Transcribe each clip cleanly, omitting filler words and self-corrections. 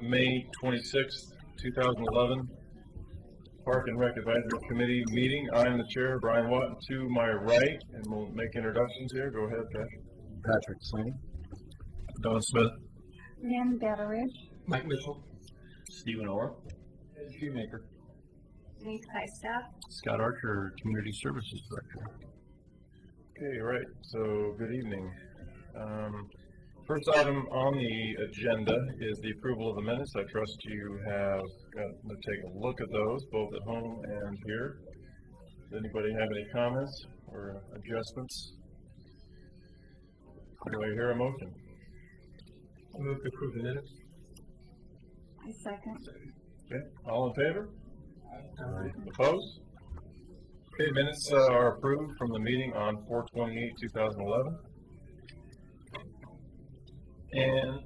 May 26th, 2011, Park and Rec Advisory Committee meeting. I'm the chair, Brian Watt. To my right, and we'll make introductions here. Go ahead, Patrick. Patrick Slaney. Don Smith. Nan Betteridge. Mike Mitchell. Stephen Orr. Shoemaker. Denise Hystad. Scott Archer, Community Services Director. Okay, right. So, good evening. First item on the agenda is the approval of the minutes. I trust you have gotten to take a look at those, both at home and here. Does anybody have any comments or adjustments? Do I hear a motion? I move to approve the minutes. I second. Okay, all in favor? Opposed? Okay, minutes are approved from the meeting on 4/28/2011. And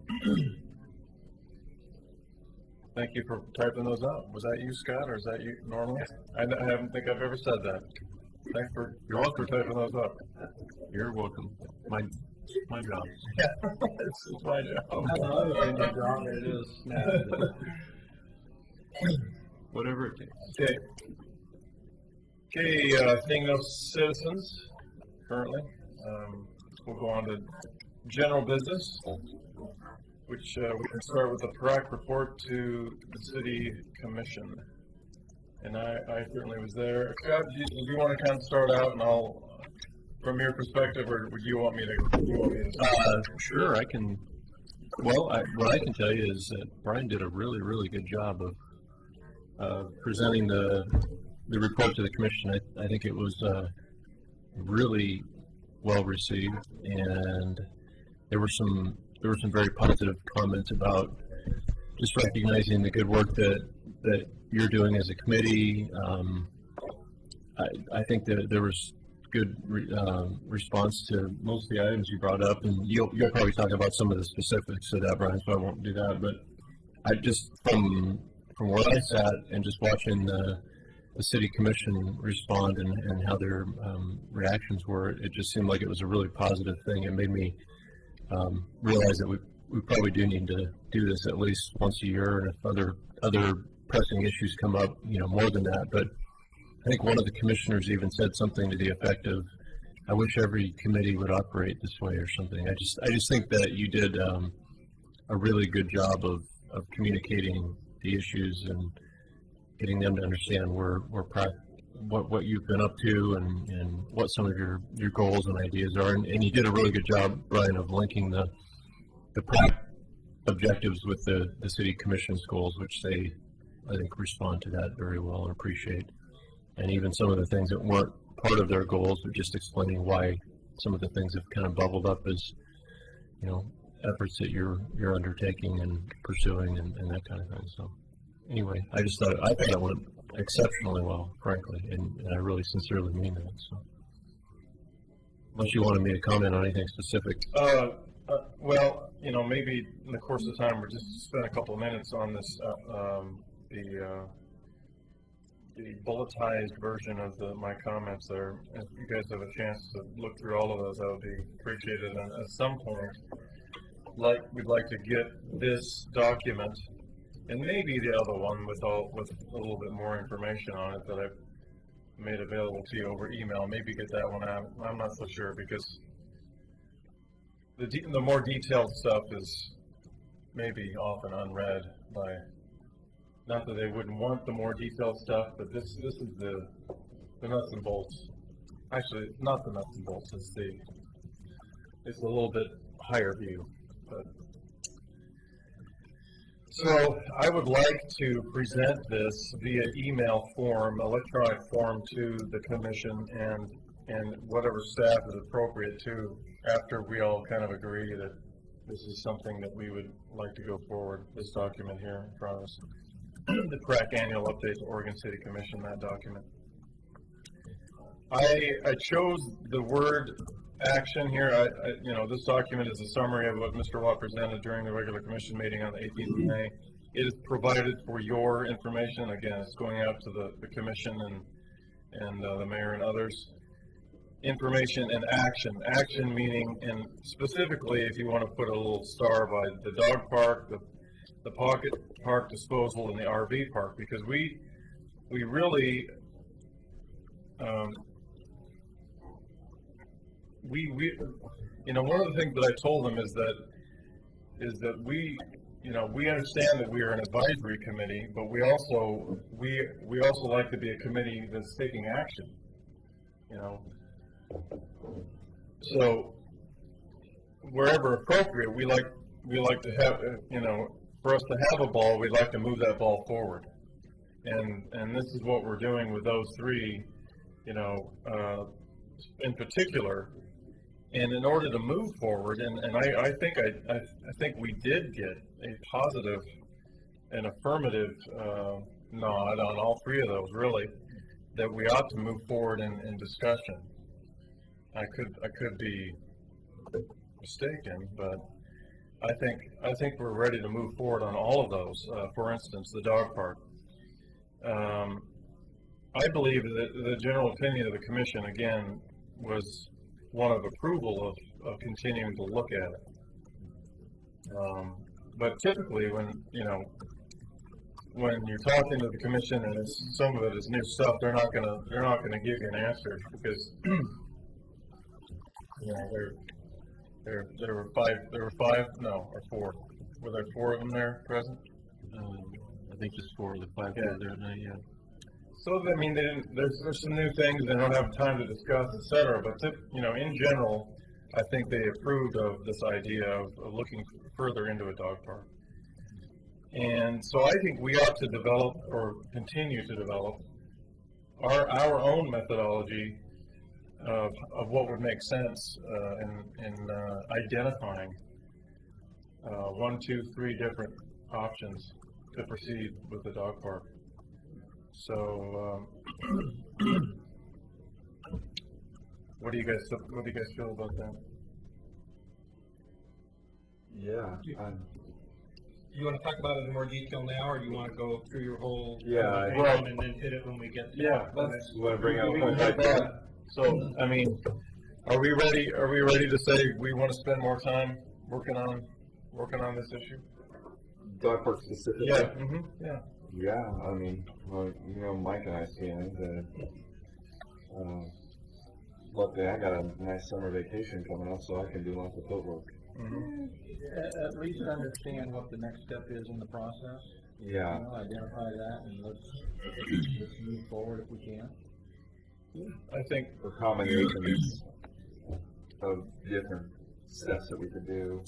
thank you for typing those out. Was that you, Scott, or is that you normally? I don't think I've ever said that. Thanks for typing those up. You're welcome. My job. This is my job. It is. Whatever it takes. Okay, seeing no citizens currently, we'll go on to general business, which we can start with the PRAC report to the City Commission. And I certainly was there. Scott, do you want to kind of start out, and I'll, from your perspective, or would you want me to? Sure, I can. Well, what I can tell you is that Brian did a really, really good job of presenting the report to the commission. I think it was really well received, and there were some very positive comments about just recognizing the good work that you're doing as a committee. I think that there was good response to most of the items you brought up, and you'll probably talk about some of the specifics of that, Brian, so I won't do that. But I just from where I sat and just watching the City Commission respond and how their reactions were, it just seemed like it was a really positive thing. It made me realize that we probably do need to do this at least once a year, and if other pressing issues come up, more than that. But I think one of the commissioners even said something to the effect of, "I wish every committee would operate this way," or something. I just think that you did a really good job of communicating the issues and getting them to understand what you've been up to and what some of your goals and ideas are. And you did a really good job, Brian, of linking the objectives with the City Commission's goals, which they, I think, respond to that very well and appreciate. And even some of the things that weren't part of their goals, but just explaining why some of the things have kind of bubbled up as, efforts that you're undertaking and pursuing and that kind of thing. So anyway, I thought that went exceptionally well, frankly, and I really sincerely mean that. So unless you wanted me to comment on anything specific. Well, maybe in the course of time, we'll just spend a couple of minutes on this, the bulletized version of my comments there. If you guys have a chance to look through all of those, that would be appreciated. And at some point, we'd like to get this document, and maybe the other one with a little bit more information on it that I've made available to you over email. Maybe get that one out. I'm not so sure, because the more detailed stuff is maybe often unread by. Not that they wouldn't want the more detailed stuff, but this is the nuts and bolts. Actually, not the nuts and bolts. It's a little bit higher view. But so I would like to present this via email form, electronic form, to the commission and whatever staff is appropriate to, after we all kind of agree that this is something that we would like to go forward. This document here in front of us. The PRAC annual update to Oregon City Commission, that document. I chose the word action here. This document is a summary of what Mr. Watt presented during the regular commission meeting on the 18th of May. It is provided for your information. Again, it's going out to the commission and the mayor and others. Information and action. Action meaning, and specifically, if you want to put a little star by the dog park, the pocket park disposal and the RV park, because we really, one of the things that I told them is that we understand that we are an advisory committee, but we also like to be a committee that's taking action. So wherever appropriate, we like to have, for us to have a ball, we'd like to move that ball forward. And this is what we're doing with those three, in particular. And in order to move forward, and I think we did get a positive and affirmative nod on all three of those, really, that we ought to move forward in discussion. I could be mistaken, but I think we're ready to move forward on all of those. For instance, the dog park. I believe that the general opinion of the commission, again, was one of approval of continuing to look at it. But typically, when you're talking to the commission and some of it is new stuff, they're not gonna give you an answer, because there were five, no, or four. Were there four of them there present? I think just 4 of the 5 Yeah. were there tonight, yeah. So, I mean, there's some new things they don't have time to discuss, et cetera, but, in general, I think they approved of this idea of looking further into a dog park. And so I think we ought to develop, or continue to develop, our own methodology of what would make sense in identifying 1, 2, 3 different options to proceed with the dog park. So, what do you guys feel about that? Yeah. You want to talk about it in more detail now, or do you want to go through your whole Yeah, plan and then hit it when we get to Yeah, it? let's. You want to bring out we one can by do that. So, I mean, are we ready to say we want to spend more time working on this issue? dog park specifically? Yeah. Yeah. Yeah, I mean, well, Mike and I stand that, luckily I got a nice summer vacation coming up, so I can do lots of footwork. Mm-hmm. At least understand what the next step is in the process. Yeah. Identify that, and let's move forward if we can. I think. Or combinations of different steps that we could do.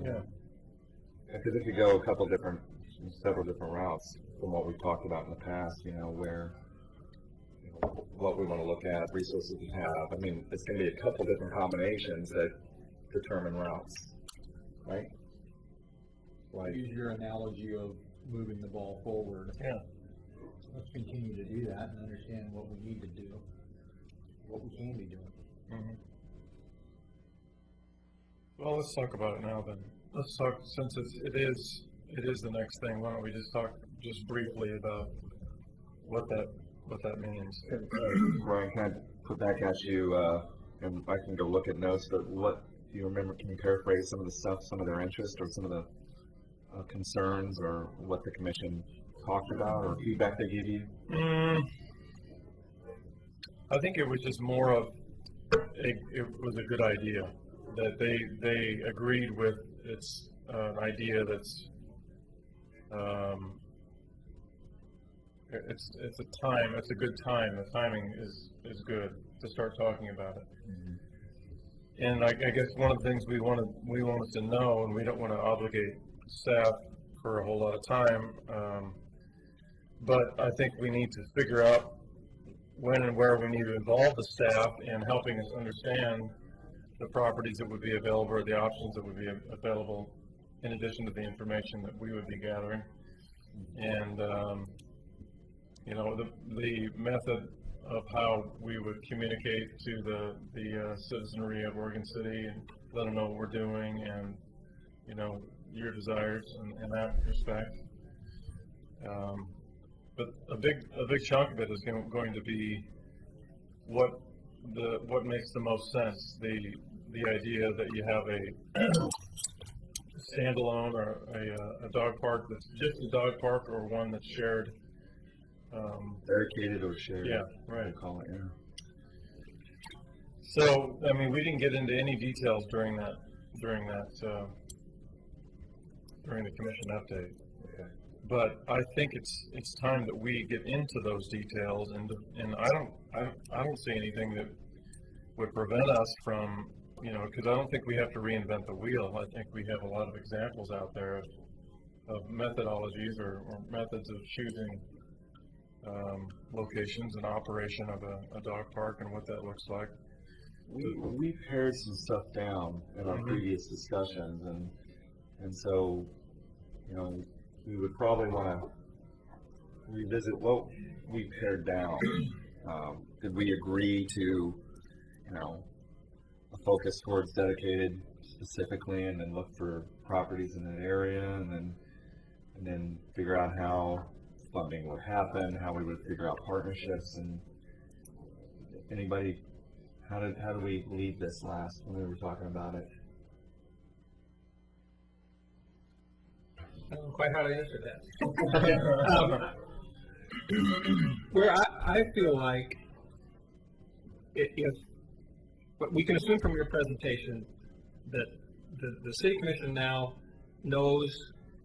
Yeah. Because it could go several different routes from what we've talked about in the past, where, what we want to look at, resources we have. I mean, it's going to be a couple different combinations that determine routes, right? Like, Use your analogy of moving the ball forward. Yeah. Let's continue to do that and understand what we need to do, what we can be doing. Mm-hmm. Well, let's talk about it now then. Let's talk, since it is the next thing. Why don't we just talk briefly about what that means? Brian, can I put back at you, and I can go look at notes, but what do you remember? Can you paraphrase some of the stuff, some of their interest, or some of the concerns, or what the commission talked about, or feedback they gave you? I think it was just more of it was a good idea that they agreed with. It's an idea that's it's a good time. The timing is good to start talking about it. Mm-hmm. And I guess one of the things we wanted to know, and we don't want to obligate staff for a whole lot of time, but I think we need to figure out when and where we need to involve the staff in helping us understand the properties that would be available, or the options that would be available, in addition to the information that we would be gathering. And the method of how we would communicate to the citizenry of Oregon City and let them know what we're doing, and your desires in that respect. But a big chunk of it is going to be what makes the most sense. The idea that you have standalone or a dog park that's just a dog park or one that's shared. Dedicated or shared. Yeah, right. we'll call it, yeah. So, I mean, we didn't get into any details during the commission update. Okay. But I think it's time that we get into those details, and I don't see anything that would prevent us from, because I don't think we have to reinvent the wheel. I think we have a lot of examples out there of methodologies or methods of choosing locations and operation of a dog park and what that looks like. We've pared some stuff down in our previous discussions, and so, we would probably want to revisit what we pared down. Did we agree to, a focus towards dedicated specifically, and then look for properties in that area, and then figure out how funding would happen, how we would figure out partnerships, and anybody, how did we leave this last when we were talking about it? I don't know quite how to answer that. Where I feel like if but we can assume from your presentation that the city commission now knows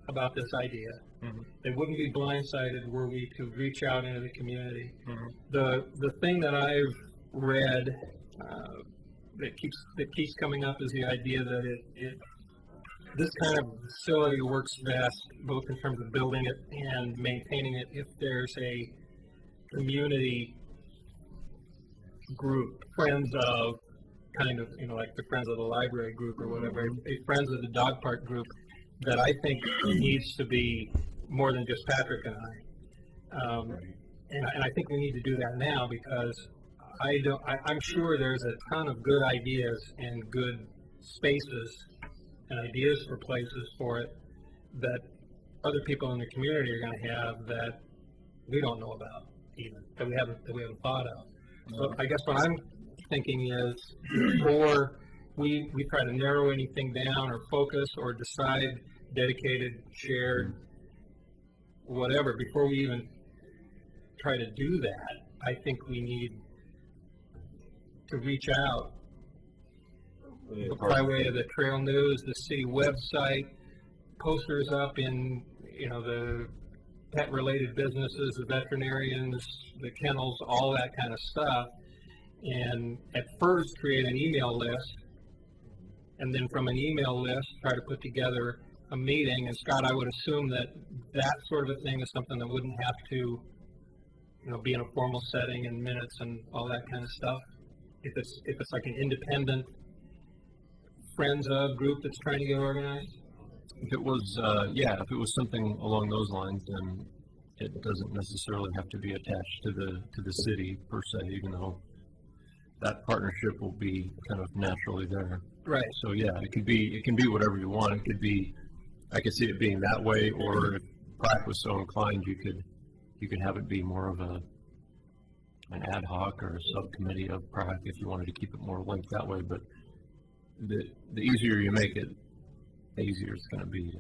about this idea. Mm-hmm. They wouldn't be blindsided were we to reach out into the community. Mm-hmm. The thing that I've read that keeps coming up is the idea that this kind of facility works best both in terms of building it and maintaining it if there's a community group, friends of, kind of, like the Friends of the Library group or whatever, a Friends of the Dog Park group that I think needs to be more than just Patrick and I. And I think we need to do that now because I'm sure there's a ton of good ideas and good spaces and ideas for places for it that other people in the community are going to have that we don't know about even, that we haven't thought of. So I guess what I'm thinking is before we try to narrow anything down or focus or decide dedicated, shared, whatever, before we even try to do that, I think we need to reach out by way of the trail news, the city website, posters up in, the pet-related businesses, the veterinarians, the kennels, all that kind of stuff, and at first create an email list, and then from an email list try to put together a meeting. And Scott, I would assume that sort of a thing is something that wouldn't have to, be in a formal setting and minutes and all that kind of stuff. If it's like an independent friends of group that's trying to get organized? If it was, if it was something along those lines, then it doesn't necessarily have to be attached to the city per se, even though that partnership will be kind of naturally there. Right. So yeah, it can be whatever you want. It could be, I could see it being that way, or if PrAC was so inclined, you could have it be more of an ad hoc or a subcommittee of PrAC if you wanted to keep it more linked that way. But the easier you make it, the easier it's going to be to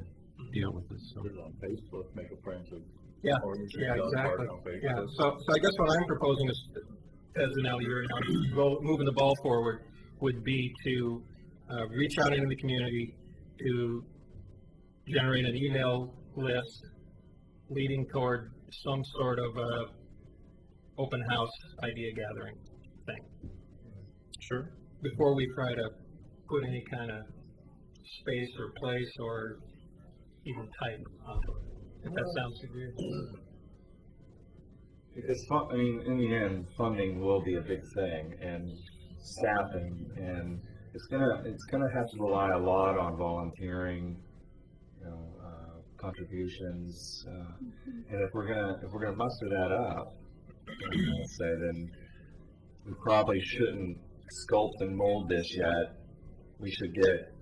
deal with this. So. Put it on Facebook, make a friends of. Yeah, or you should yeah, go exactly. on Facebook. Yeah, so I guess what I'm proposing is, as an moving the ball forward, would be to reach out into the community, to generate an email list leading toward some sort of open house idea gathering thing. Sure. Before we try to put any kind of space or place or even type onto it. If that sounds agreeable. Because in the end, funding will be a big thing, and staffing, and it's gonna have to rely a lot on volunteering, contributions, and if we're gonna muster that up, then we probably shouldn't sculpt and mold this yet. We should get,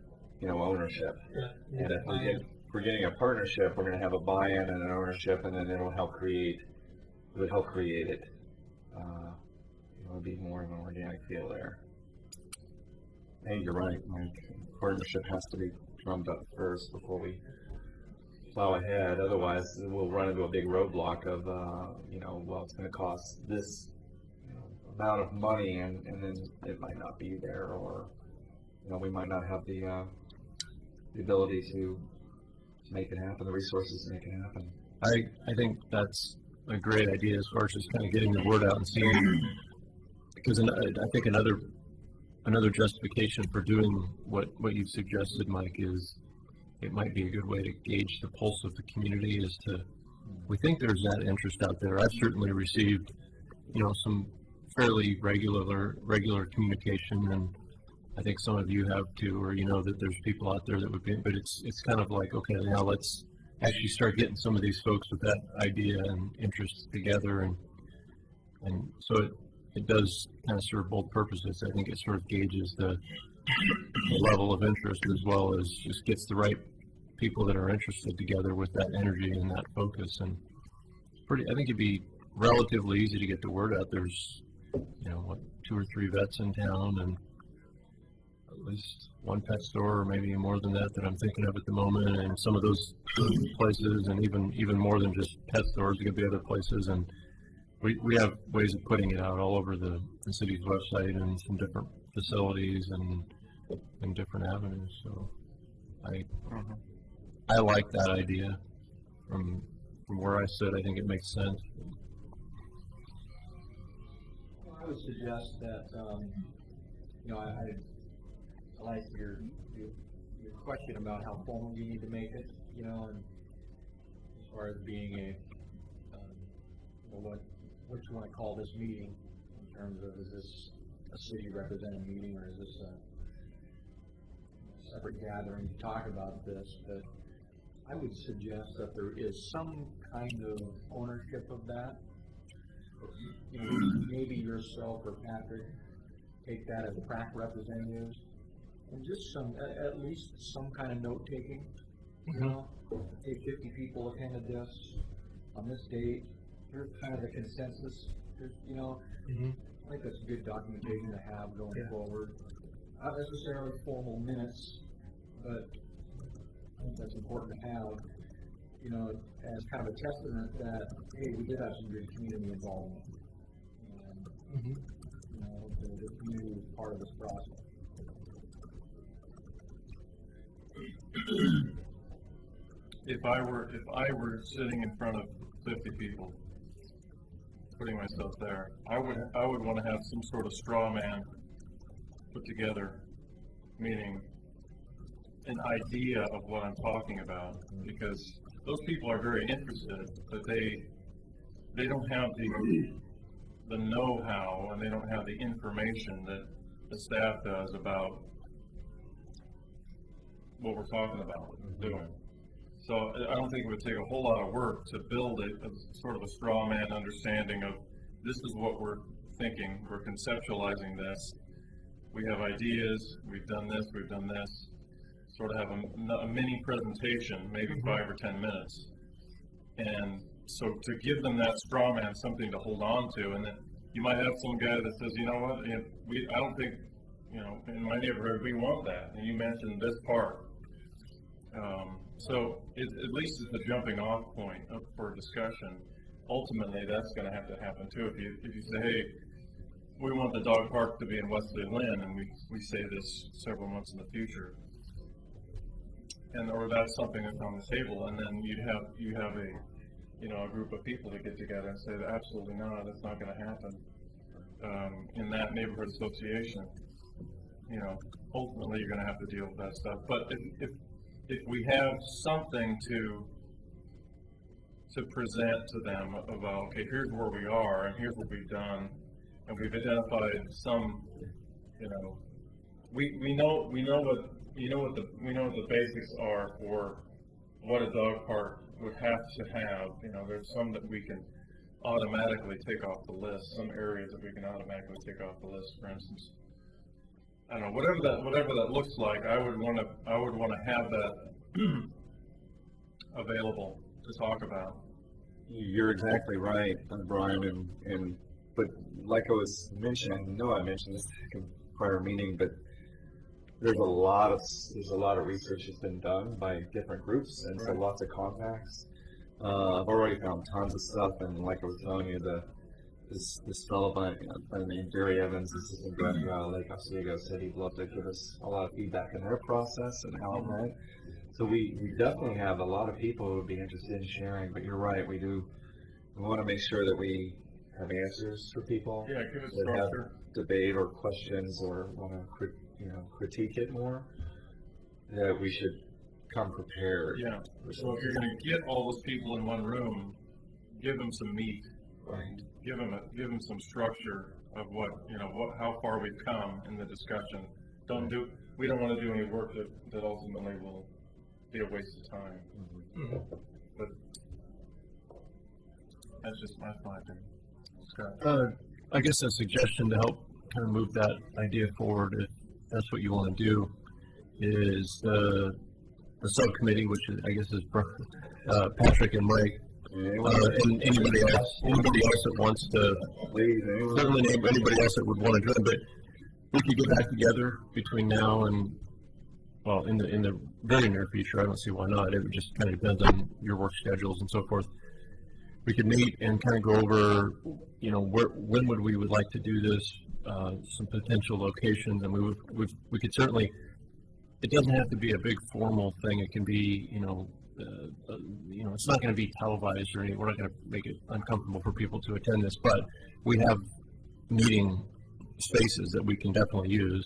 ownership. Yeah. And if we're getting a partnership, we're going to have a buy-in and an ownership, and then it would help create it. It'll be more of an organic feel there. Hey, you're right, Mike. Partnership has to be drummed up first before we plow ahead. Otherwise, we'll run into a big roadblock of, well, it's going to cost this amount of money, and then it might not be there, or we might not have the ability to make it happen, the resources to make it happen. I think that's a great idea as far as just kind of getting the word out and seeing, because I think another justification for doing what you've suggested, Mike, is it might be a good way to gauge the pulse of the community as to, we think there's that interest out there. I've certainly received, some fairly regular communication, and I think some of you have too, or that there's people out there that would be, but it's kind of like, okay, now let's actually start getting some of these folks with that idea and interest together, and so it does kind of serve both purposes. I think it sort of gauges the level of interest, as well as just gets the right people that are interested together with that energy and that focus. And I think it'd be relatively easy to get the word out. There's 2 or 3 vets in town, and at least one pet store, or maybe more than that I'm thinking of at the moment, and some of those places, and even more than just pet stores, there could be other places, and we have ways of putting it out all over the city's website and some different facilities and different avenues. So I like that idea. From where I sit, I think it makes sense. I would suggest that, I like your question about how formal you need to make it, and as far as being what you want to call this meeting, in terms of, is this a city representative meeting, or is this a separate gathering to talk about this? But I would suggest that there is some kind of ownership of that. Maybe yourself or Patrick take that as PrAC representatives, and just at least some kind of note taking. Hey, 50 people attended this on this date. Here's kind of the consensus. I think that's good documentation to have going forward. Not necessarily formal minutes, but I think that's important to have, as kind of a testament that, hey, we did have some good community involvement. And, the community was part of this process. If I were sitting in front of 50 people, putting myself there, I would want to have some sort of straw man put together, meaning an idea of what I'm talking about, because those people are very interested, but they don't have the know-how, and they don't have the information that the staff does about what we're talking about doing. So I don't think it would take a whole lot of work to build a sort of a straw man understanding of, this is what we're thinking, we're conceptualizing this, we have ideas, we've done this, sort of have a mini presentation, maybe 5 or 10 minutes. And so to give them that straw man something to hold on to, and then you might have some guy that says, you know what, I don't think, in my neighborhood we want that, and you mentioned this part. So at least it's a jumping off point for discussion. Ultimately, that's going to have to happen too. If you say, hey, we want the dog park to be in Wesley Lynn, and we say this several months in the future, or that's something that's on the table, and then you have a group of people to get together and say that absolutely not, that's not going to happen in that neighborhood association. Ultimately you're going to have to deal with that stuff. But if we have something to present to them about, okay, here's where we are and here's what we've done, and we've identified some, we know what the basics are for what a dog park would have to have. There's some that we can automatically take off the list, some areas that we can automatically take off the list. For instance, I don't know, whatever that looks like, I would want to have that available to talk about. You're exactly right, Brian, but like I was mentioning, I know I mentioned this in a prior meeting, but there's a lot of research that's been done by different groups, and so lots of contacts. I've already found tons of stuff, and like I was telling you, this fellow by the name Gary Evans, assistant director out of Lake Oswego, said he'd love to give us a lot of feedback in their process and how it went. So we definitely have a lot of people who would be interested in sharing, but you're right, we want to make sure that we have answers for people Yeah, give us that have structure. debate or questions or want to critique it more, that we should come prepared. Yeah, so if you're gonna get all those people in one room, give them some meat. Right. Give them some structure of how far we've come in the discussion. We don't wanna do any work that ultimately will be a waste of time. But that's my opinion. Scott? I guess a suggestion to help kind of move that idea forward, if that's what you want to do, is the subcommittee, which I guess is Patrick and Mike, and anybody else that wants to, certainly anybody else that would want to join, but we could get back together between now and, well, in the very near future. I don't see why not. It would just kind of depends on your work schedules and so forth. We could meet and kind of go over, when we would like to do this, some potential locations, and we could certainly. It doesn't have to be a big formal thing. It can be, it's not going to be televised or anything. We're not going to make it uncomfortable for people to attend this, but we have meeting spaces that we can definitely use.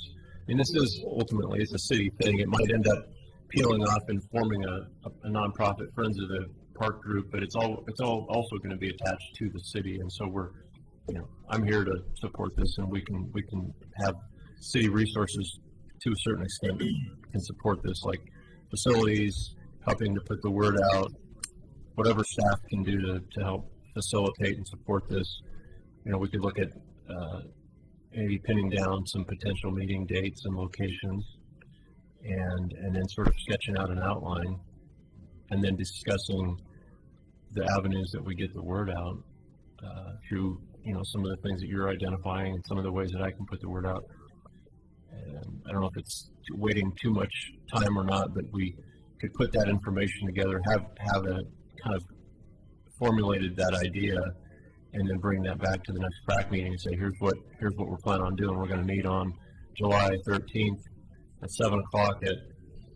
And this is ultimately, it's a city thing. It might end up peeling off and forming a nonprofit Friends of the Park group, but it's all also going to be attached to the city. And so I'm here to support this, and we can have city resources to a certain extent can support this, like facilities, helping to put the word out, whatever staff can do to help facilitate and support this. We could look at maybe pinning down some potential meeting dates and locations, and then sort of sketching out an outline, and then discussing the avenues that we get the word out through, some of the things that you're identifying and some of the ways that I can put the word out. And I don't know if it's waiting too much time or not, but we could put that information together, have a kind of formulated that idea, and then bring that back to the next PrAC meeting and say, here's what we're planning on doing. We're going to meet on July 13th at 7 o'clock at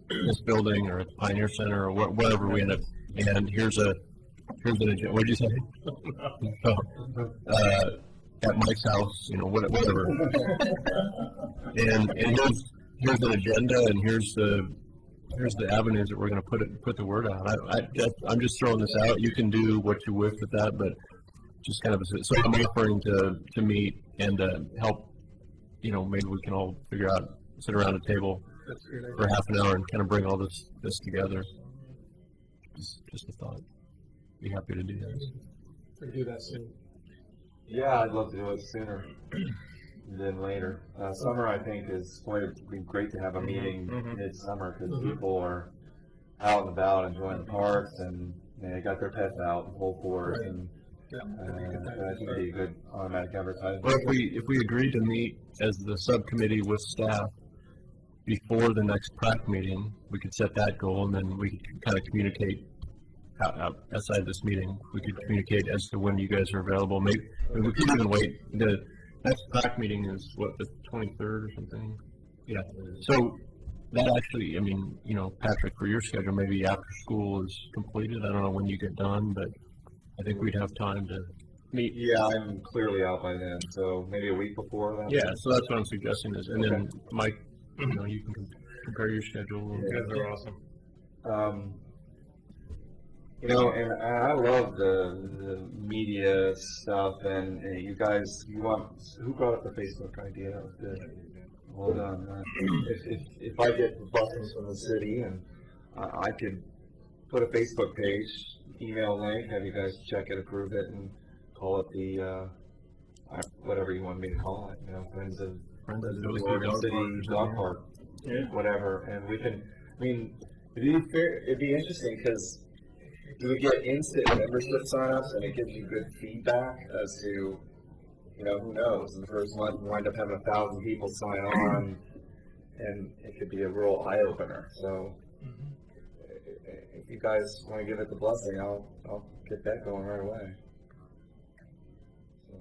this building or at the Pioneer Center or whatever we end up. And here's an agenda. What did you say? At Mike's house, whatever. and here's an agenda, and here's the avenues that we're going to put the word out. I'm just throwing this out. You can do what you wish with that, but just kind of so I'm offering to meet and help. Maybe we can all sit around a table for half an hour and kind of bring all this together. Just a thought. Be happy to do that. We do that soon. Yeah, I'd love to do it sooner than later. Summer, I think, is going to be great to have a meeting mid-summer because people are out and about enjoying the parks, and they got their pets out in full force, and I think it'd be a good automatic advertisement. Well, if we agree to meet as the subcommittee with staff before the next PrAC meeting, we could set that goal, and then we could kind of communicate outside this meeting. We could communicate as to when you guys are available. Maybe we could even wait. The next PrAC meeting is the 23rd or something. Yeah. So that actually, Patrick, for your schedule, maybe after school is completed. I don't know when you get done, but I think we'd have time to meet. Yeah, I'm clearly out by then, so maybe a week before that. Yeah, so that's what I'm suggesting is, and then Mike, you can compare your schedule. You guys are awesome. And I love the media stuff, and you guys, who brought up the Facebook idea? That was good. Well done. If I get buttons from the city, and I could put a Facebook page, email link, have you guys check it, approve it, and call it the, whatever you want me to call it, Friends of Oregon City Dog Park, whatever, and we can, it'd be interesting because you would get instant membership signups, and it gives you good feedback as to, who knows, in the first month you wind up having 1,000 people sign on, and it could be a real eye opener. So if you guys want to give it the blessing, I'll get that going right away. So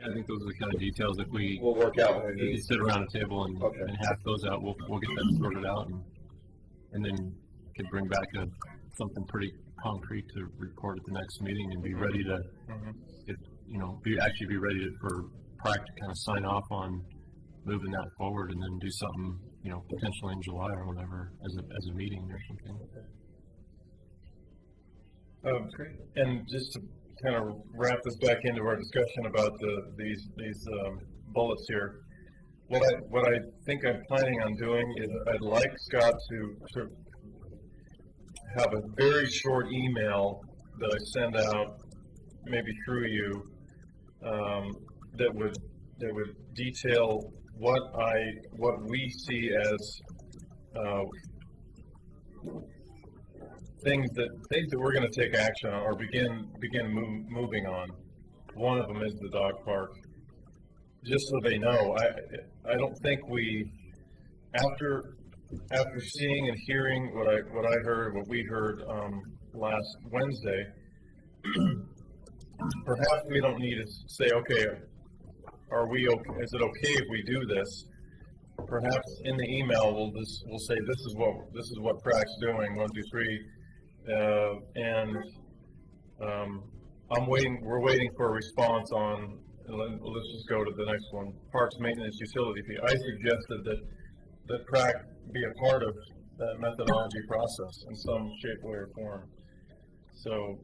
I think those are the kind of details that we'll work out when we we need. sit around a table and, Okay. and hash those out. We'll get that sorted out and then can bring back something pretty concrete to report at the next meeting and be ready to, get, be ready for PrAC to kind of sign off on moving that forward and then do something, potentially in July or whatever as a meeting or something. And just to kind of wrap this back into our discussion about these bullets here, what I think I'm planning on doing is I'd like Scott to have a very short email that I send out, maybe through you, that would detail what we see as things that we're going to take action on or begin moving on. One of them is the dog park. Just so they know, I don't think we, after seeing and hearing what we heard last Wednesday, perhaps we don't need to say, okay, are we okay? Is it okay if we do this? Perhaps in the email we'll say this is what PrAC's doing, 1, 2, 3, and we're waiting for a response on. Let's just go to the next one. Parks maintenance utility fee. I suggested that PrAC be a part of that methodology process in some shape, way, or form. So,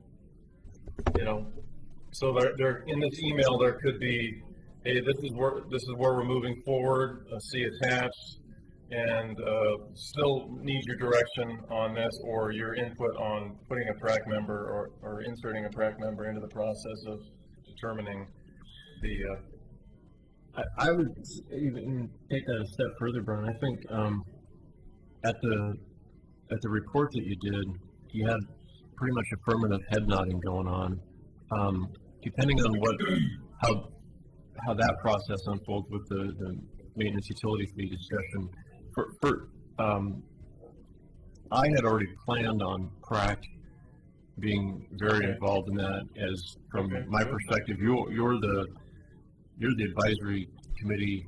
so there in this email there could be, hey, this is where we're moving forward. See attached, and still need your direction on this or your input on putting a PrAC member or inserting a PrAC member into the process of determining the. I would even take that a step further, Brian. I think at the report that you did, you had pretty much affirmative head nodding going on. Depending on how that process unfolds with the maintenance utility fee discussion, I had already planned on PrAC being very involved in that. As from my perspective, you're the advisory committee,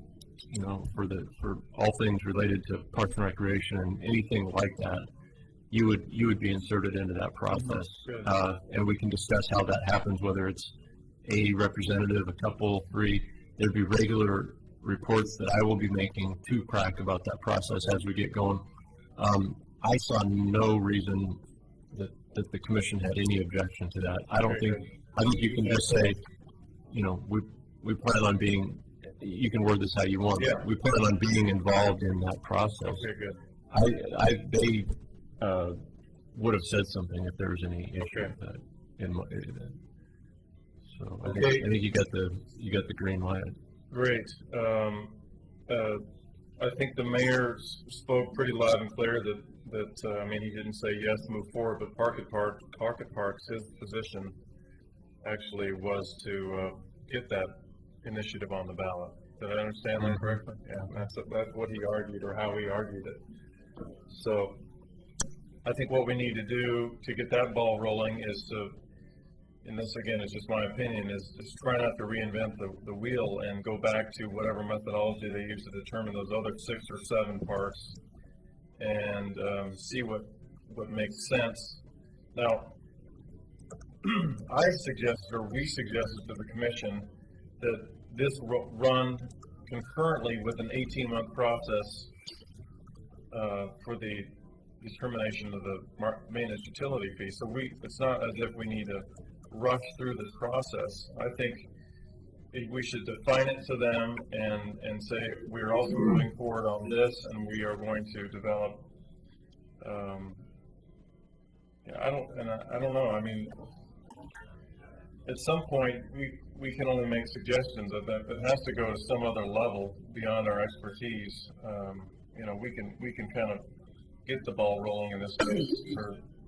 for all things related to Parks and Recreation and anything like that. You would be inserted into that process, and we can discuss how that happens. Whether it's a representative, a couple, 3, there'd be regular reports that I will be making to PrAC about that process as we get going. I saw no reason that the commission had any objection to that. I think you can just say, we plan on being. You can word this how you want. Yeah. We plan on being involved in that process. Okay, good. They would have said something if there was any issue with that. So I think you got the green light. Great. I think the mayor spoke pretty loud and clear that he didn't say yes, move forward, but Pocket Parks, his position actually was to get that initiative on the ballot. Did I understand that correctly? Yeah, that's what he argued, or how he argued it. So I think what we need to do to get that ball rolling is to, and this again is just my opinion, is try not to reinvent the wheel and go back to whatever methodology they use to determine those other 6 or 7 parks, and see what makes sense. Now, we suggested to the commission that this run concurrently with an 18-month process for the determination of the maintenance utility fee. So it's not as if we need to rush through this process. I think we should define it to them and say we're also moving forward on this, and we are going to develop. I don't know. I mean, at some point we can only make suggestions of that. It has to go to some other level beyond our expertise. We can kind of get the ball rolling in this case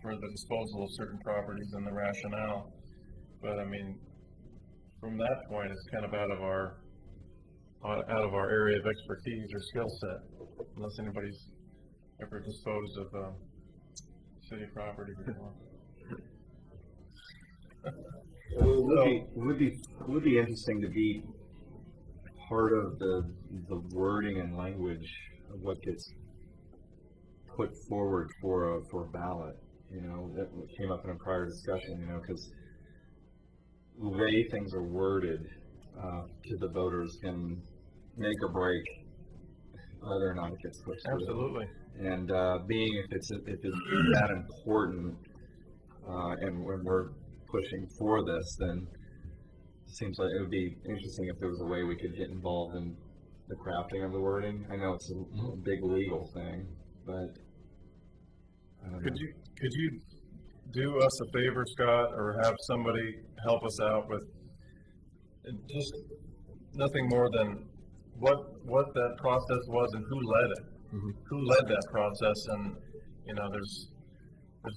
for the disposal of certain properties and the rationale. But I mean, from that point, it's kind of out of our out of our area of expertise or skill set, unless anybody's ever disposed of city property before. It would be interesting to be part of the wording and language of what gets put forward for a ballot. You know, that came up in a prior discussion. You know, because the way things are worded to the voters can make or break whether or not it gets pushed through. Absolutely. And being if it's that important, and when we're pushing for this, then it seems like it would be interesting if there was a way we could get involved in the crafting of the wording. I know it's a big legal thing, but I don't know. Could you do us a favor, Scott, or have somebody help us out with just nothing more than what that process was and who led it? Who led that process? And you know, there's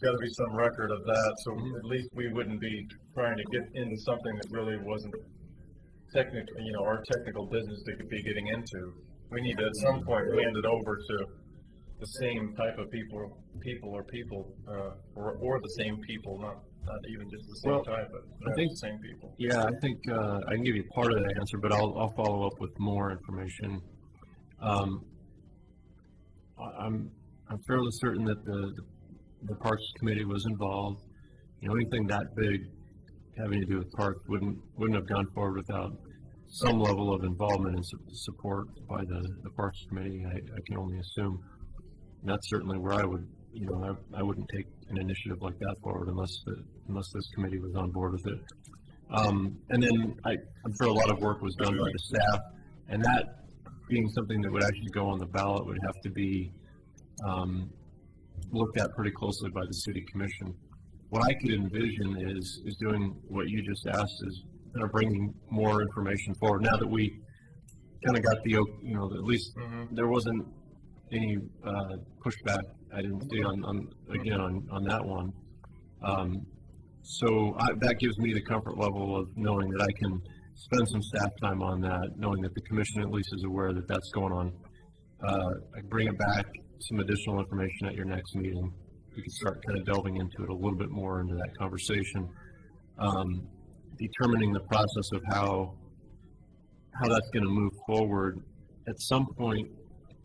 got to be some record of that, so at least we wouldn't be trying to get into something that really wasn't technical, you know, our technical business they could be getting into. We need to at some point hand it over to the same type of people, or the same people, not even just the same type, but I think the same people. Yeah, I think I can give you part of the answer, but I'll follow up with more information. I'm fairly certain that the Parks Committee was involved. You know, anything that big having to do with parks wouldn't have gone forward without some level of involvement and support by the Parks Committee. I can only assume. And that's certainly where I would, you know, I wouldn't take an initiative like that forward unless this committee was on board with it. And then I'm sure a lot of work was done by the staff, and that being something that would actually go on the ballot would have to be looked at pretty closely by the city commission. What I could envision is doing what you just asked, is kind of bringing more information forward. Now that we kind of got the, you know, at least there wasn't any pushback I didn't see on that one. So that gives me the comfort level of knowing that I can spend some staff time on that, knowing that the commission at least is aware that that's going on. I bring it back, some additional information at your next meeting. We can start kind of delving into it a little bit more into that conversation. Determining the process of how that's going to move forward. At some point,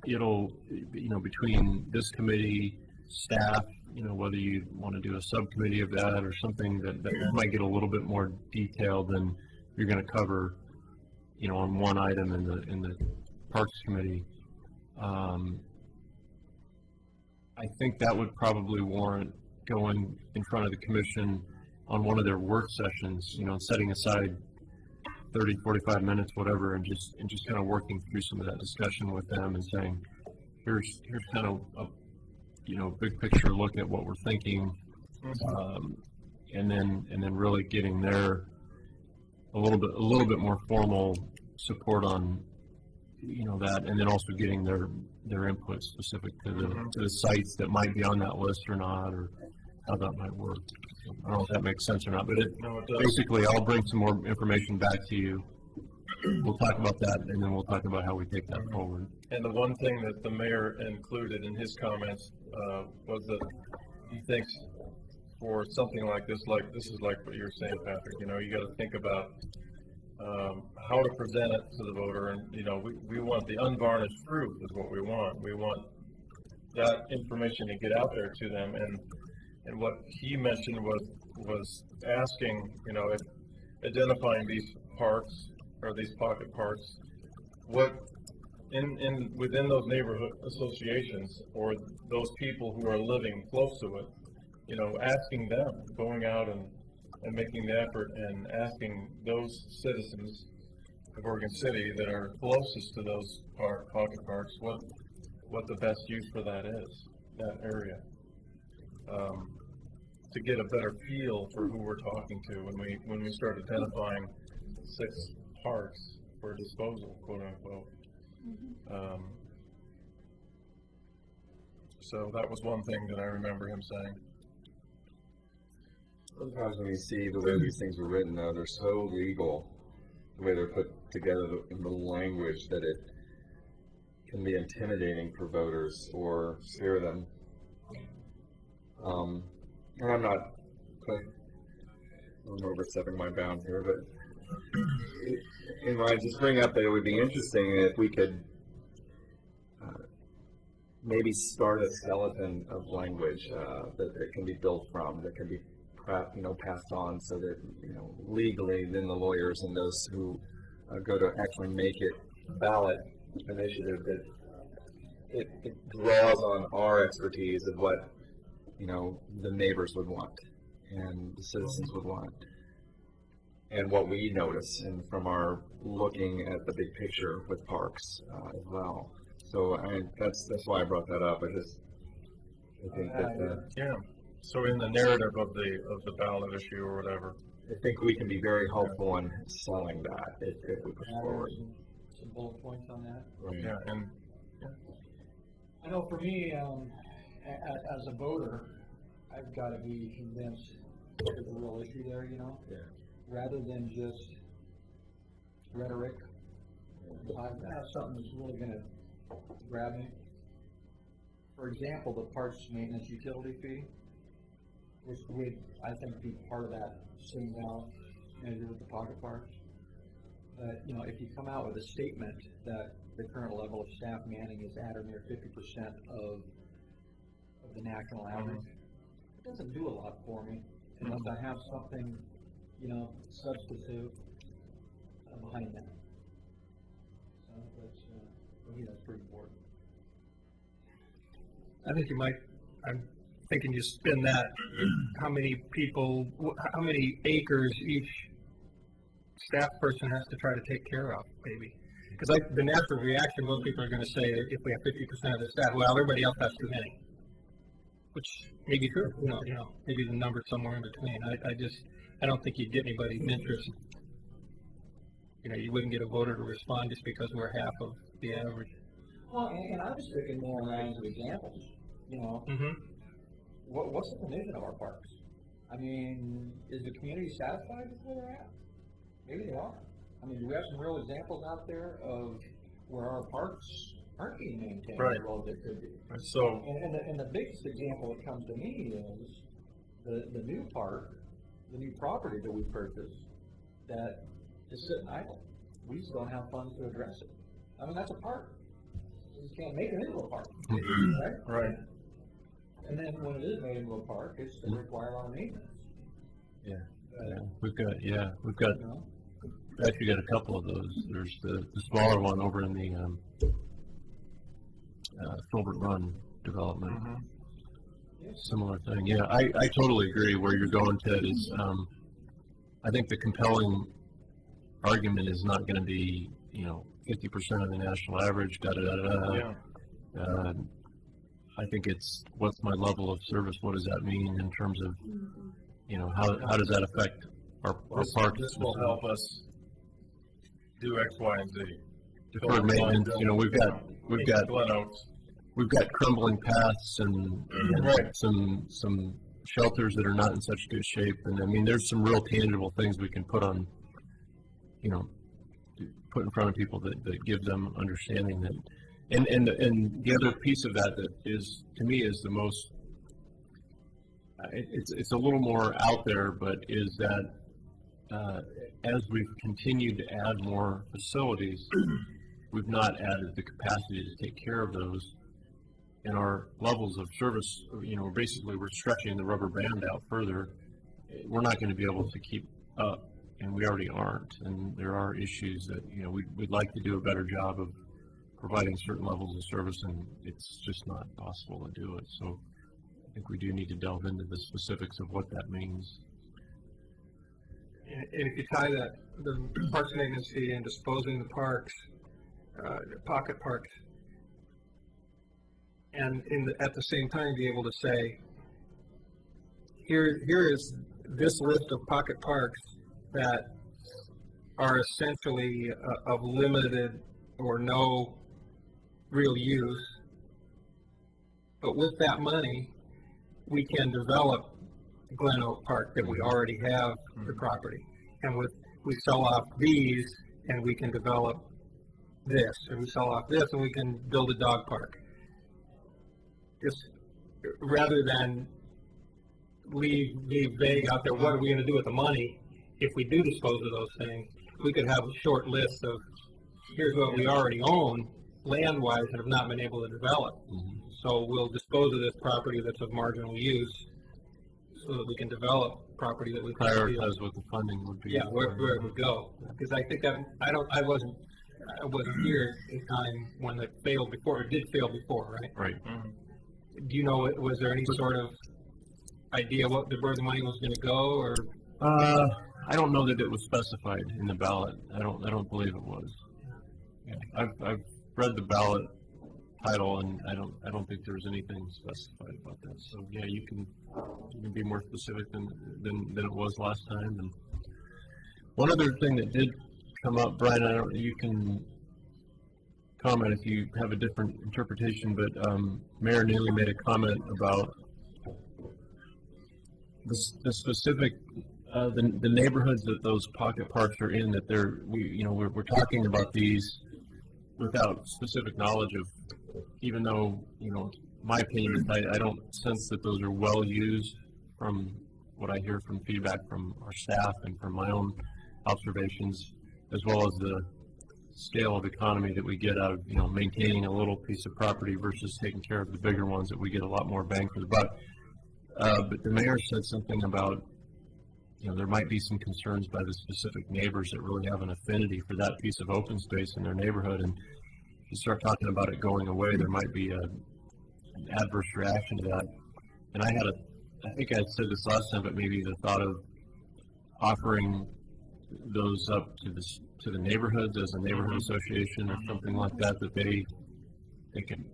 it'll, you know, between this committee, staff, you know, whether you want to do a subcommittee of that or something that might get a little bit more detailed than you're going to cover, you know, on one item in the Parks Committee. I think that would probably warrant going in front of the commission on one of their work sessions, you know, setting aside 30, 45 minutes, whatever, and just kind of working through some of that discussion with them and saying, here's kind of a, you know, big picture look at what we're thinking, and then really getting their a little bit more formal support on, you know, that, and then also getting their input specific to the sites that might be on that list or not, or how that might work. I don't know if that makes sense or not, but it basically, I'll bring some more information back to you. We'll talk about that, and then we'll talk about how we take that forward. And the one thing that the mayor included in his comments was that he thinks for something like this is like what you're saying, Patrick. You know, you got to think about how to present it to the voter, and you know, we want the unvarnished truth is what we want. We want that information to get out there to them, and what he mentioned was asking, you know, if identifying these parks or these pocket parks, what within those neighborhood associations or those people who are living close to it, you know, asking them, going out and making the effort and asking those citizens of Oregon City that are closest to those pocket parks what the best use for that is, that area, to get a better feel for who we're talking to when we start identifying 6 parks for disposal, quote unquote. So that was one thing that I remember him saying. Sometimes when you see the way these things are written, though, they're so legal, the way they're put together in the language that it can be intimidating for voters or scare them. And I'm not overstepping my bounds here, but I just bring up that it would be interesting if we could maybe start a skeleton of language that can be built from, that can be passed on, so that legally, then the lawyers and those who go to actually make it ballot initiative, that it draws on our expertise of what the neighbors would want and the citizens would want, and what we notice, and from our looking at the big picture with parks as well. So that's why I brought that up. I think that Yeah. So in the narrative of the ballot issue or whatever. I think we can be very helpful in selling that if we push forward. Some bullet points on that. Right. Yeah, and I know for me, as a voter, I've got to be convinced there's a real issue there, Yeah. rather than just rhetoric. That's something that's really going to grab me. For example, the parks maintenance utility fee, which would, I think, be part of that same ballot measure with the pocket parks. But, if you come out with a statement that the current level of staff manning is at or near 50% of the national average, it doesn't do a lot for me unless I have something, substantive behind that. So for me, that's pretty important. I think you might, I'm thinking you spin that, how many people, how many acres each staff person has to try to take care of, maybe. Because the natural reaction, most people are going to say, if we have 50% of the staff, well, everybody else has too many. Which may be true, maybe the number's somewhere in between. I don't think you'd get anybody's interest. You wouldn't get a voter to respond just because we're half of the average. Well, and I was thinking more in lines of examples. What's the condition of our parks? I mean, is the community satisfied with where they're at? Maybe they are. I mean, do we have some real examples out there of where our parks aren't being maintained Right. as well as they could be? so And the biggest example that comes to me is the new park, the new property that we purchased that is sitting idle. We just don't have funds to address it. I mean, that's a park. You just can't make it into a park, right? right. And then when it is made into a park, it's going to require a lot of maintenance. We've got You know? actually got a couple of those. There's the smaller one over in the Filbert Run development. Similar thing. Yeah, I totally agree where you're going, Ted. Is I think the compelling argument is not going to be 50% of the national average. Yeah. I think it's what's my level of service. What does that mean in terms of how does that affect our parks? This will help us do X, Y, and Z. Deferred maintenance. We've got crumbling paths and Right. some shelters that are not in such good shape. And I mean, there's some real tangible things we can put on, put in front of people that give them understanding that. And the other piece of that is, to me, is the most, it's a little more out there, but is that as we've continued to add more facilities, we've not added the capacity to take care of those. And our levels of service, basically we're stretching the rubber band out further. We're not going to be able to keep up, and we already aren't. And there are issues that, we'd like to do a better job of providing certain levels of service, and it's just not possible to do it. So I think we do need to delve into the specifics of what that means. And if you tie that, the parks maintenance fee and disposing the parks, pocket parks, and at the same time be able to say, here is this list of pocket parks that are essentially of limited or no real use, but with that money, we can develop Glen Oak Park that we already have the property, and we sell off these, and we can develop this, or we sell off this, and we can build a dog park. Just rather than leave vague out there, what are we going to do with the money if we do dispose of those things? We could have a short list of, here's what we already own, land-wise, and have not been able to develop. So we'll dispose of this property that's of marginal use, so that we can develop property that we can Prioritize what the funding would be. yeah, where it would go. Because I think that I wasn't here at the time when it failed before. It did fail before, right? Right. Do you know, was there any sort of idea where the money was going to go, or? I don't know that it was specified in the ballot. I don't believe it was. Yeah. I've read the ballot title, and I don't think there was anything specified about that. So yeah, you can be more specific than it was last time. And one other thing that did come up, Brian, you can comment if you have a different interpretation, but Mayor Neely made a comment about the specific the neighborhoods that those pocket parks are in. That we're talking about these without specific knowledge of, even though, my opinion is I don't sense that those are well used from what I hear from feedback from our staff and from my own observations, as well as the scale of economy that we get out of, maintaining a little piece of property versus taking care of the bigger ones, that we get a lot more bang for the buck. But the mayor said something about, there might be some concerns by the specific neighbors that really have an affinity for that piece of open space in their neighborhood. And if you start talking about it going away, there might be an adverse reaction to that. And I think I said this last time, but maybe the thought of offering those up to the neighborhoods as a neighborhood association or something like that, that they can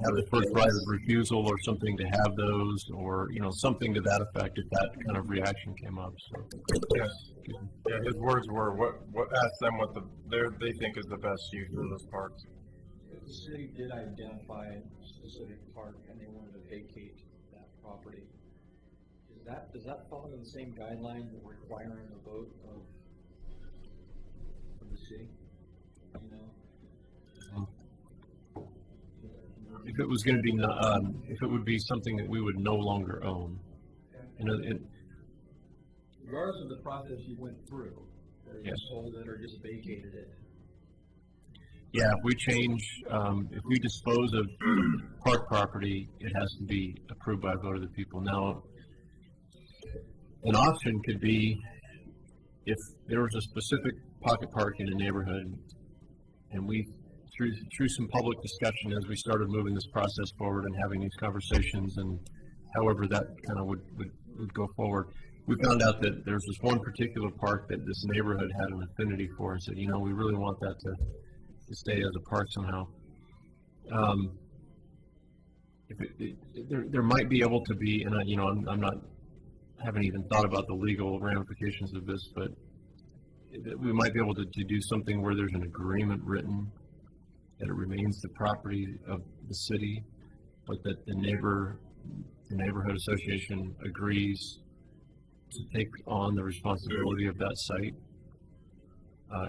have the first right of refusal or something to have those, or something to that effect if that kind of reaction came up. So Yes. Yeah, his words were, ask them what they think is the best use for those parks. If the city did identify a specific park and they wanted to vacate that property, does that fall in the same guideline of requiring a vote of the city? if it was going to be, if it would be something that we would no longer own, Regardless of the process you went through, whether you Yes. sold it or just vacated it. yeah, if we change, if we dispose of park property, it has to be approved by a vote of the people. Now, an option could be if there was a specific pocket park in a neighborhood, and we, through some public discussion as we started moving this process forward and having these conversations, and however that kind of would go forward, we found out that there's this one particular park that this neighborhood had an affinity for, and said, we really want that to stay as a park somehow. There might be able to be, and I'm not, haven't even thought about the legal ramifications of this, but we might be able to do something where there's an agreement written that it remains the property of the city, but that the neighborhood association agrees to take on the responsibility of that site.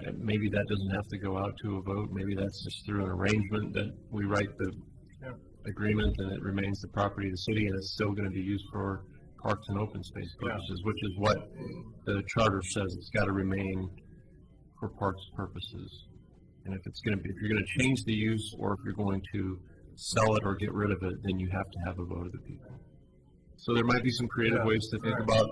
And maybe that doesn't have to go out to a vote. Maybe that's just through an arrangement that we write the agreement and it remains the property of the city, and it's still going to be used for parks and open space purposes, which is what the charter says. It's got to remain for parks purposes. And if you're going to change the use, or if you're going to sell it or get rid of it, then you have to have a vote of the people. So there might be some creative ways to think about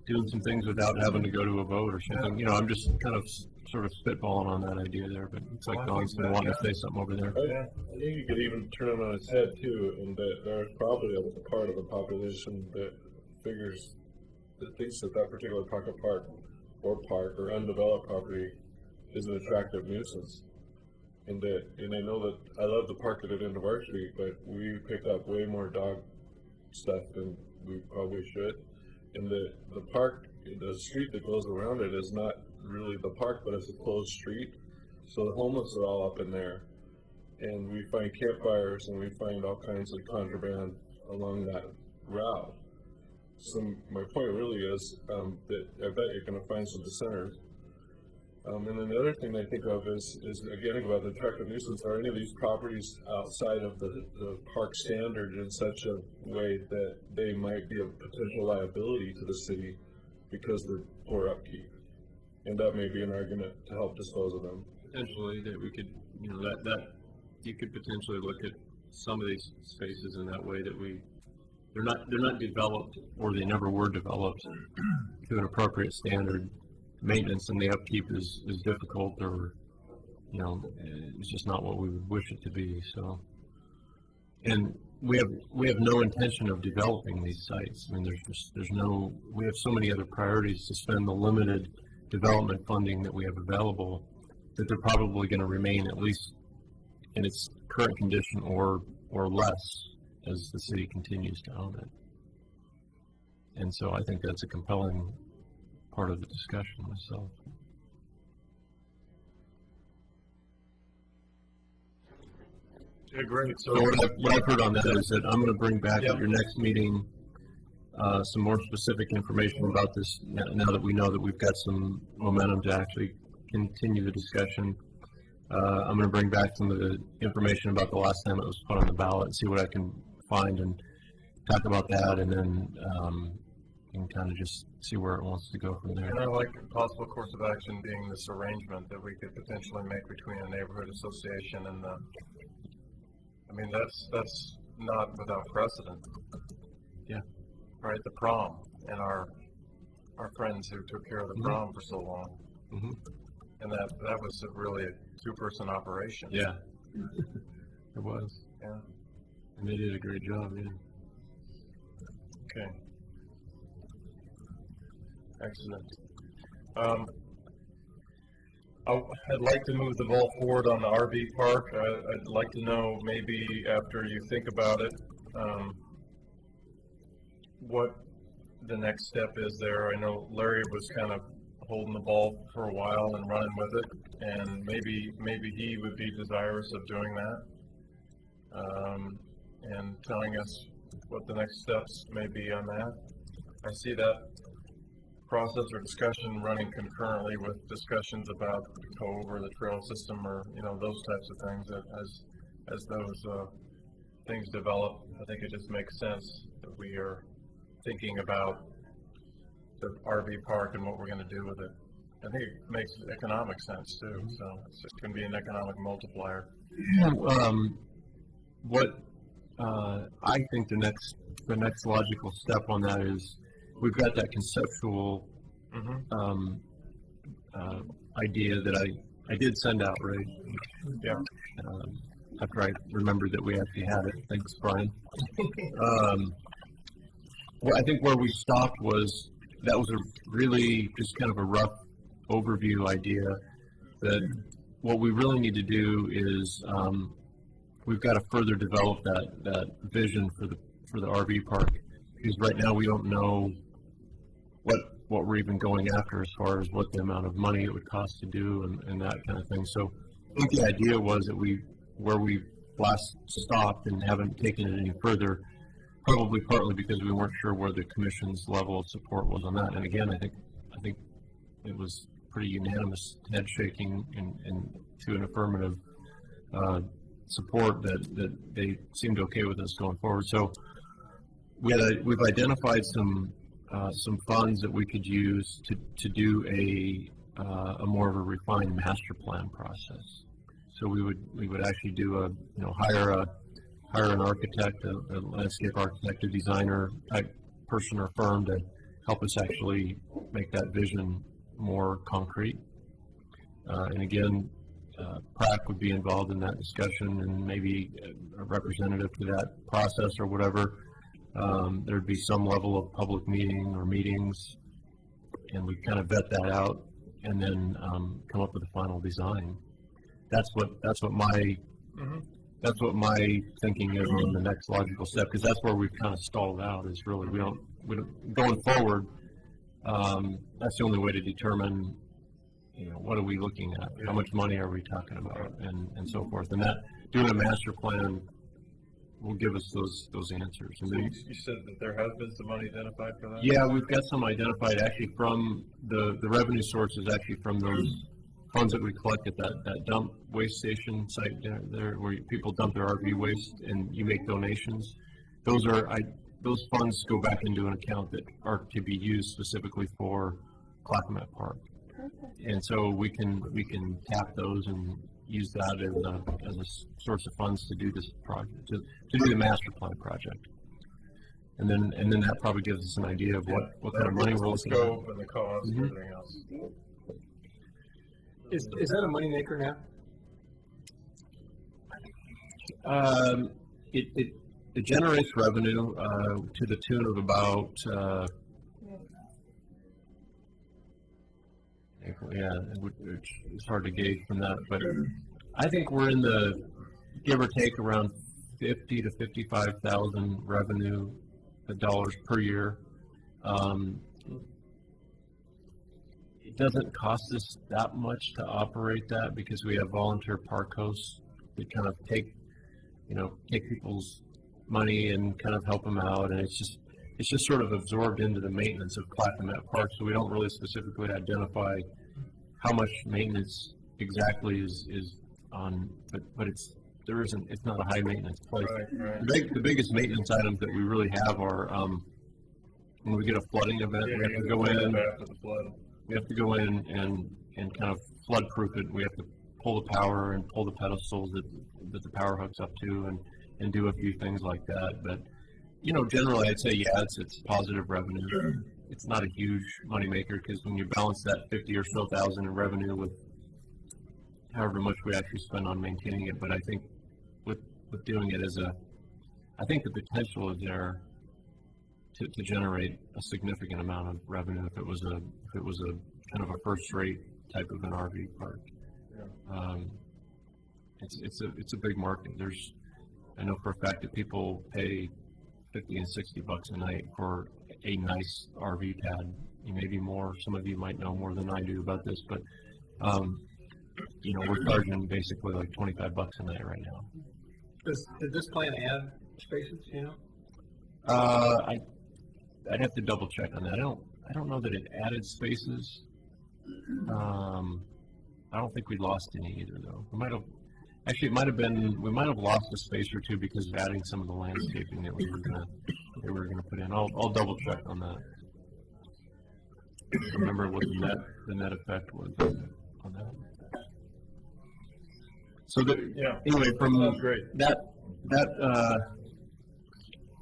doing some things without having to go to a vote or something. I'm just kind of sort of spitballing on that idea there, but it's like Don's been wanting to say something over there. I think you could even turn it on its head too, in that there's probably a part of the population that thinks that particular pocket park or undeveloped property is an attractive nuisance. And I know that I love the park at the end of our street, but we pick up way more dog stuff than we probably should. And the park, the street that goes around it is not really the park, but it's a closed street. So the homeless are all up in there. And we find campfires and we find all kinds of contraband along that route. So my point really is that I bet you're going to find some dissenters And then the other thing I think of is again about the attractive nuisance. Are any of these properties outside of the park standard in such a way that they might be a potential liability to the city because they're poor upkeep? And that may be an argument to help dispose of them. Potentially, that we could, you know, that you could potentially look at some of these spaces in that way that they're not developed, or they never were developed to an appropriate standard. Maintenance and the upkeep is difficult, or, you know, it's just not what we would wish it to be. So, and we have no intention of developing these sites. I mean, we have so many other priorities to spend the limited development funding that we have available, that they're probably going to remain at least in its current condition or less as the city continues to own it. And so I think that's a compelling part of the discussion myself. Yeah, great. So what I've heard on that is that I'm going to bring back at your next meeting some more specific information about this, now that we know that we've got some momentum to actually continue the discussion. I'm going to bring back some of the information about the last time it was put on the ballot and see what I can find and talk about that, and then and kind of just see where it wants to go from there. And I like a possible course of action being this arrangement that we could potentially make between a neighborhood association and the, I mean, that's not without precedent. Yeah. Right, the prom and our friends who took care of the prom for so long. Mm-hmm. And that was really a two-person operation. Yeah. It was. Yeah. And they did a great job, yeah. Okay. Excellent. I'd like to move the ball forward on the RV park. I'd like to know, maybe after you think about it, what the next step is there. I know Larry was kind of holding the ball for a while and running with it, and maybe he would be desirous of doing that, and telling us what the next steps may be on that. I see that process or discussion running concurrently with discussions about the cove or the trail system, or, you know, those types of things. That as those things develop, I think it just makes sense that we are thinking about the RV park and what we're going to do with it. I think it makes economic sense too, so it's just going to be an economic multiplier. What I think the next logical step on that is, we've got that conceptual idea that I did send out, right? Yeah. After I remembered that we actually had it. Thanks, Brian. Well, I think where we stopped was, that was a really just kind of a rough overview idea, that what we really need to do is we've got to further develop that vision for the RV park, because right now we don't know what we're even going after as far as what the amount of money it would cost to do and that kind of thing. So I think the idea was that where we last stopped and haven't taken it any further, probably partly because we weren't sure where the commission's level of support was on that. And again, I think it was pretty unanimous head shaking and to an affirmative support that they seemed okay with us going forward. So we've identified some funds that we could use to do a more of a refined master plan process. So we would actually do hire an architect, a landscape architect, a designer type person or firm to help us actually make that vision more concrete. And again, PRAC would be involved in that discussion, and maybe a representative to that process or whatever. There'd be some level of public meeting or meetings, and we kind of vet that out and then come up with a final design. That's what my thinking is on the next logical step, because that's where we've kind of stalled out. Is really we don't going forward. That's the only way to determine, what are we looking at? How much money are we talking about, and so forth. And that doing a master plan will give us those answers. And so you said that there has been some money identified for that? Yeah, we've got some identified actually from the revenue sources, actually from those funds that we collect at that dump waste station site there where people dump their RV waste and you make donations, those funds go back into an account that are to be used specifically for Clackamat Park. And so we can tap those and use that as a source of funds to do this project, to do the master plan project. And then that probably gives us an idea of what kind of money we're looking at. The scope and the cost and everything else. Is that a moneymaker now? It generates revenue to the tune of about it's hard to gauge from that, but I think we're in the give or take around 50 to 55,000 revenue dollars per year. It doesn't cost us that much to operate that because we have volunteer park hosts that kind of take people's money and kind of help them out, and it's just sort of absorbed into the maintenance of Clackamat Park, so we don't really specifically identify how much maintenance exactly is on, but it's not a high maintenance place. Right. The biggest maintenance items that we really have are when we get a flooding event, we have to go in. We have to go in and kind of flood proof it. We have to pull the power and pull the pedestals that the power hooks up to and do a few things like that. But generally I'd say it's positive revenue. It's not a huge moneymaker because when you balance that 50 or so thousand in revenue with however much we actually spend on maintaining it, but I think with doing it I think the potential is there to generate a significant amount of revenue if it was a kind of a first rate type of an RV park. Yeah. It's a big market. I know for a fact that people pay $50 and $60 a night for a nice RV pad. Maybe more. Some of you might know more than I do about this, but we're charging basically like $25 a night right now. Does this plan add spaces? I'd have to double check on that. I don't know that it added spaces. I don't think we lost any either, though. We might have lost a space or two because of adding some of the landscaping that we were gonna put in. I'll double check on that. Remember what the net effect was on that. So anyway, from that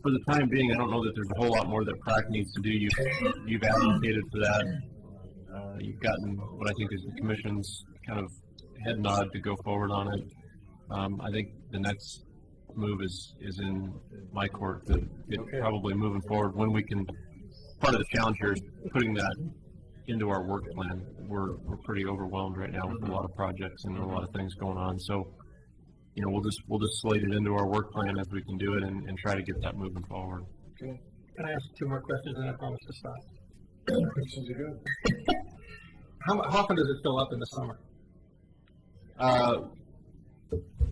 for the time being, I don't know that there's a whole lot more that PrAC needs to do. You've advocated for that. You've gotten what I think is the Commission's kind of head nod to go forward on it. I think the next move is in my court to get probably moving forward when we can. Part of the challenge here is putting that into our work plan. We're pretty overwhelmed right now with a lot of projects and a lot of things going on. So, we'll just slate it into our work plan as we can do it and try to get that moving forward. Okay. Can I ask 2 more questions and I promise to stop? Questions are good. How often does it fill up in the summer?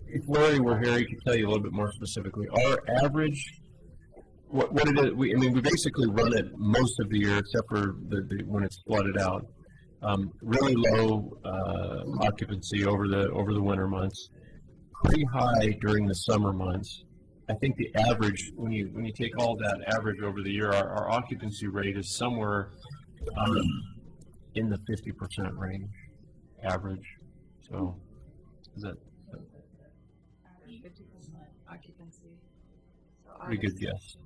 If Larry were here, he could tell you a little bit more specifically. Our average, what it is, we basically run it most of the year except for when it's flooded out. Really low occupancy over the winter months. Pretty high during the summer months. I think the average, when you take all that average over the year, our occupancy rate is somewhere in the 50% range, average. So, is that average 50% occupancy? So pretty good guess?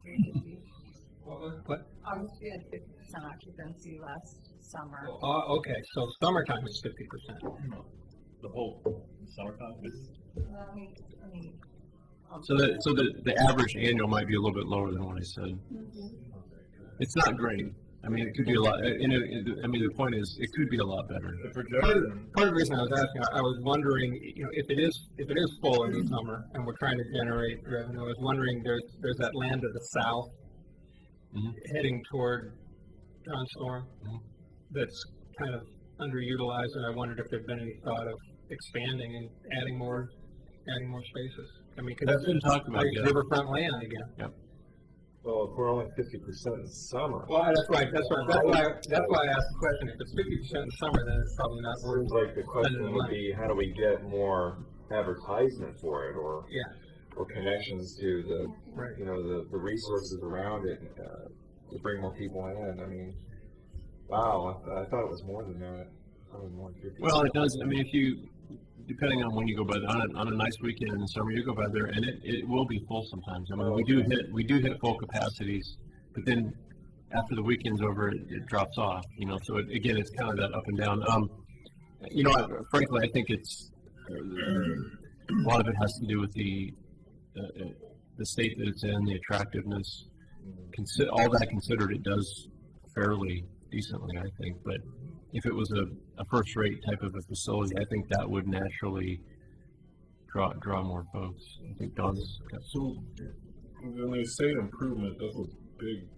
What? August we had 50% occupancy last summer. Okay, so summertime is 50%. The whole summertime is. I mean, So the average annual might be a little bit lower than what I said. It's not great. I mean, it could be a lot. The point is, it could be a lot better. The projection. Part of the reason I was asking, I was wondering, if it is full in the summer and we're trying to generate revenue, I was wondering, there's that land to the south heading toward John Storm that's kind of underutilized, and I wondered if there'd been any thought of expanding and adding more spaces. I mean, because That's been talked about, like yeah. riverfront land again. Yep. Well, if we're only 50% in summer, Well, that's why I asked the question. If it's 50% in summer, then it's probably not worth seems like the spending question the would money. be, how do we get more advertisement for it, or Yeah, connections to the, right. you know, the resources around it to bring more people in? I mean, wow, I thought it was more than that. Probably more than 50. Well, it does. I mean, if you, depending on when you go by there, on a nice weekend in the summer, you go by there, and it will be full sometimes. I mean, we do hit full capacities, but then after the weekend's over, it drops off. You know, so again, it's kind of that up and down. You know, frankly, I think it's a lot of it has to do with the state that it's in, the attractiveness. All that considered, it does fairly decently, I think. But if it was a first-rate type of a facility, I think that would naturally draw more folks. I think Don's got So when they say improvement, that's a big,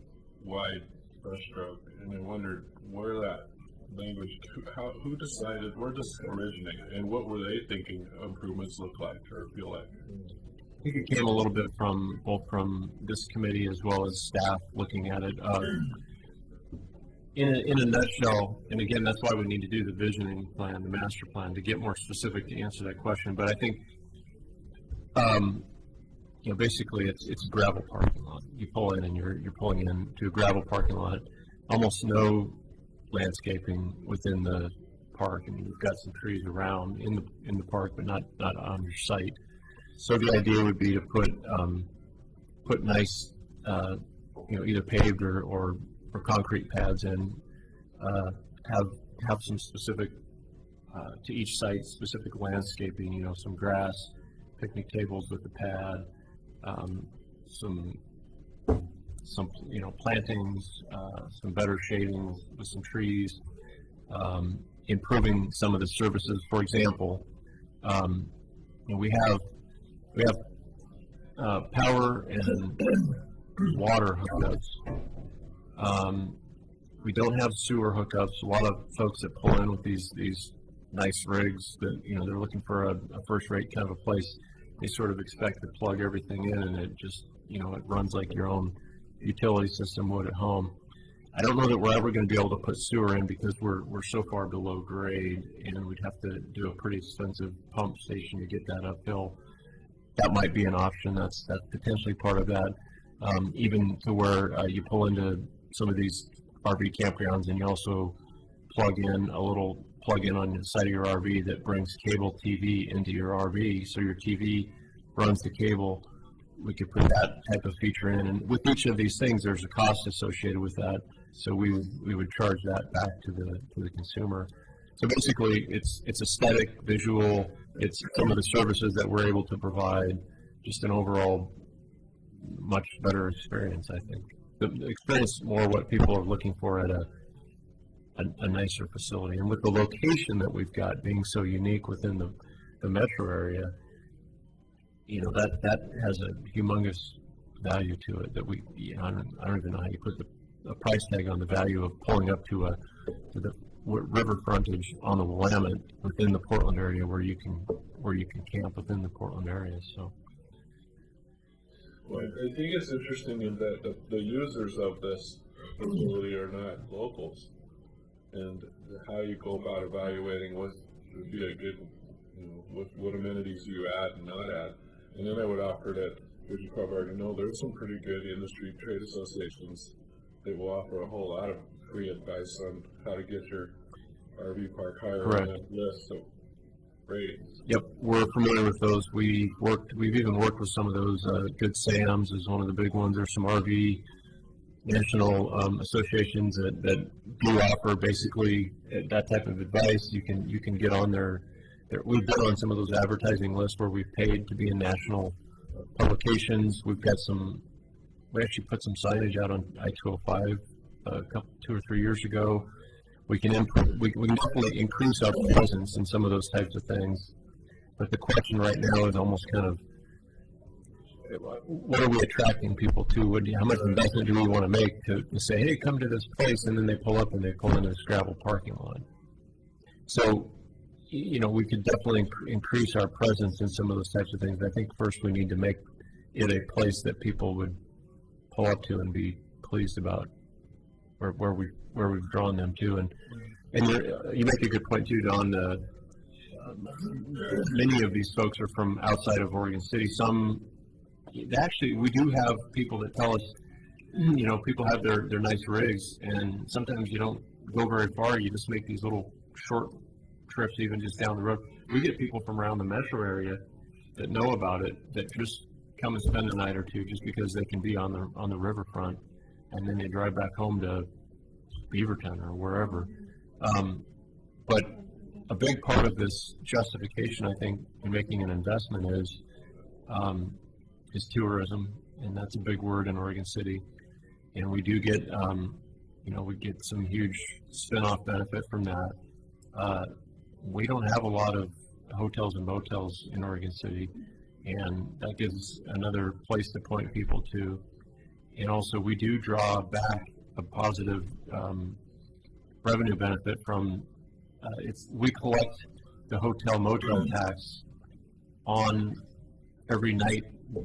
wide brushstroke, and I wondered where that language, who decided, where does it originate, and what were they thinking improvements look like or feel like? I think it came a little bit from both from this committee as well as staff looking at it. In a nutshell, and again, that's why we need to do the visioning plan, the master plan, to get more specific to answer that question. But I think, you know, basically it's a gravel parking lot. You pull in and you're pulling into a gravel parking lot. Almost no landscaping within the park. I mean, you've got some trees around in the park, but not on your site. So the idea would be to put nice, you know, either paved or concrete pads in, have some specific to each site specific landscaping. You know, some grass, picnic tables with the pad, some you know, plantings, some better shadings with some trees, improving some of the services. For example, you know, we have power and water hookups. We don't have sewer hookups. A lot of folks that pull in with these nice rigs that, you know, they're looking for a first-rate kind of a place. They sort of expect to plug everything in, and it just, you know, it runs like your own utility system would at home. I don't know that we're ever going to be able to put sewer in because we're so far below grade, and we'd have to do a pretty expensive pump station to get that uphill. That might be an option. That's potentially part of that. Even to where you pull into some of these RV campgrounds and you also plug in on the side of your RV that brings cable TV into your RV, so your TV runs the cable. We could put that type of feature in, and with each of these things, there's a cost associated with that. So we would charge that back to the consumer. So basically, it's aesthetic, visual. It's some of the services that we're able to provide. Just an overall much better experience, I think. The experience more what people are looking for at a nicer facility, and with the location that we've got being so unique within the metro area, you know, that has a humongous value to it that we, you know, I don't even know how you put a price tag on the value of pulling up to the river frontage on the Willamette within the Portland area where you can camp within the Portland area. So. Well, I think it's interesting in that the users of this facility are not locals, and how you go about evaluating what would be a good, you know, what amenities you add and not add. And then I would offer that, which you probably already know, there's some pretty good industry trade associations that will offer a whole lot of free advice on how to get your RV park higher on that list. So, great. Yep, we're familiar with those. We've even worked with some of those. Good Sam's is one of the big ones. There's some RV national associations that do offer basically that type of advice. You can get on their. We've been on some of those advertising lists where we've paid to be in national publications. We actually put some signage out on I-205 2 or 3 years ago. We can definitely increase our presence in some of those types of things. But the question right now is almost kind of, what are we attracting people to? How much investment do we want to make to say, hey, come to this place, and then they pull up and they pull into this gravel parking lot? So, you know, we could definitely increase our presence in some of those types of things. I think first we need to make it a place that people would pull up to and be pleased about where we've drawn them to. And you make a good point too, Don. Many of these folks are from outside of Oregon City. Some, actually, we do have people that tell us, people have their nice rigs, and sometimes you don't go very far. You just make these little short trips, even just down the road. We get people from around the metro area that know about it that just come and spend a night or two just because they can be on the riverfront, and then they drive back home to Beaverton or wherever. But a big part of this justification, I think, in making an investment is tourism, and that's a big word in Oregon City. And we do get, we get some huge spin-off benefit from that. We don't have a lot of hotels and motels in Oregon City, and that gives another place to point people to. And also, we do draw back a positive revenue benefit from. We collect the hotel motel tax on every night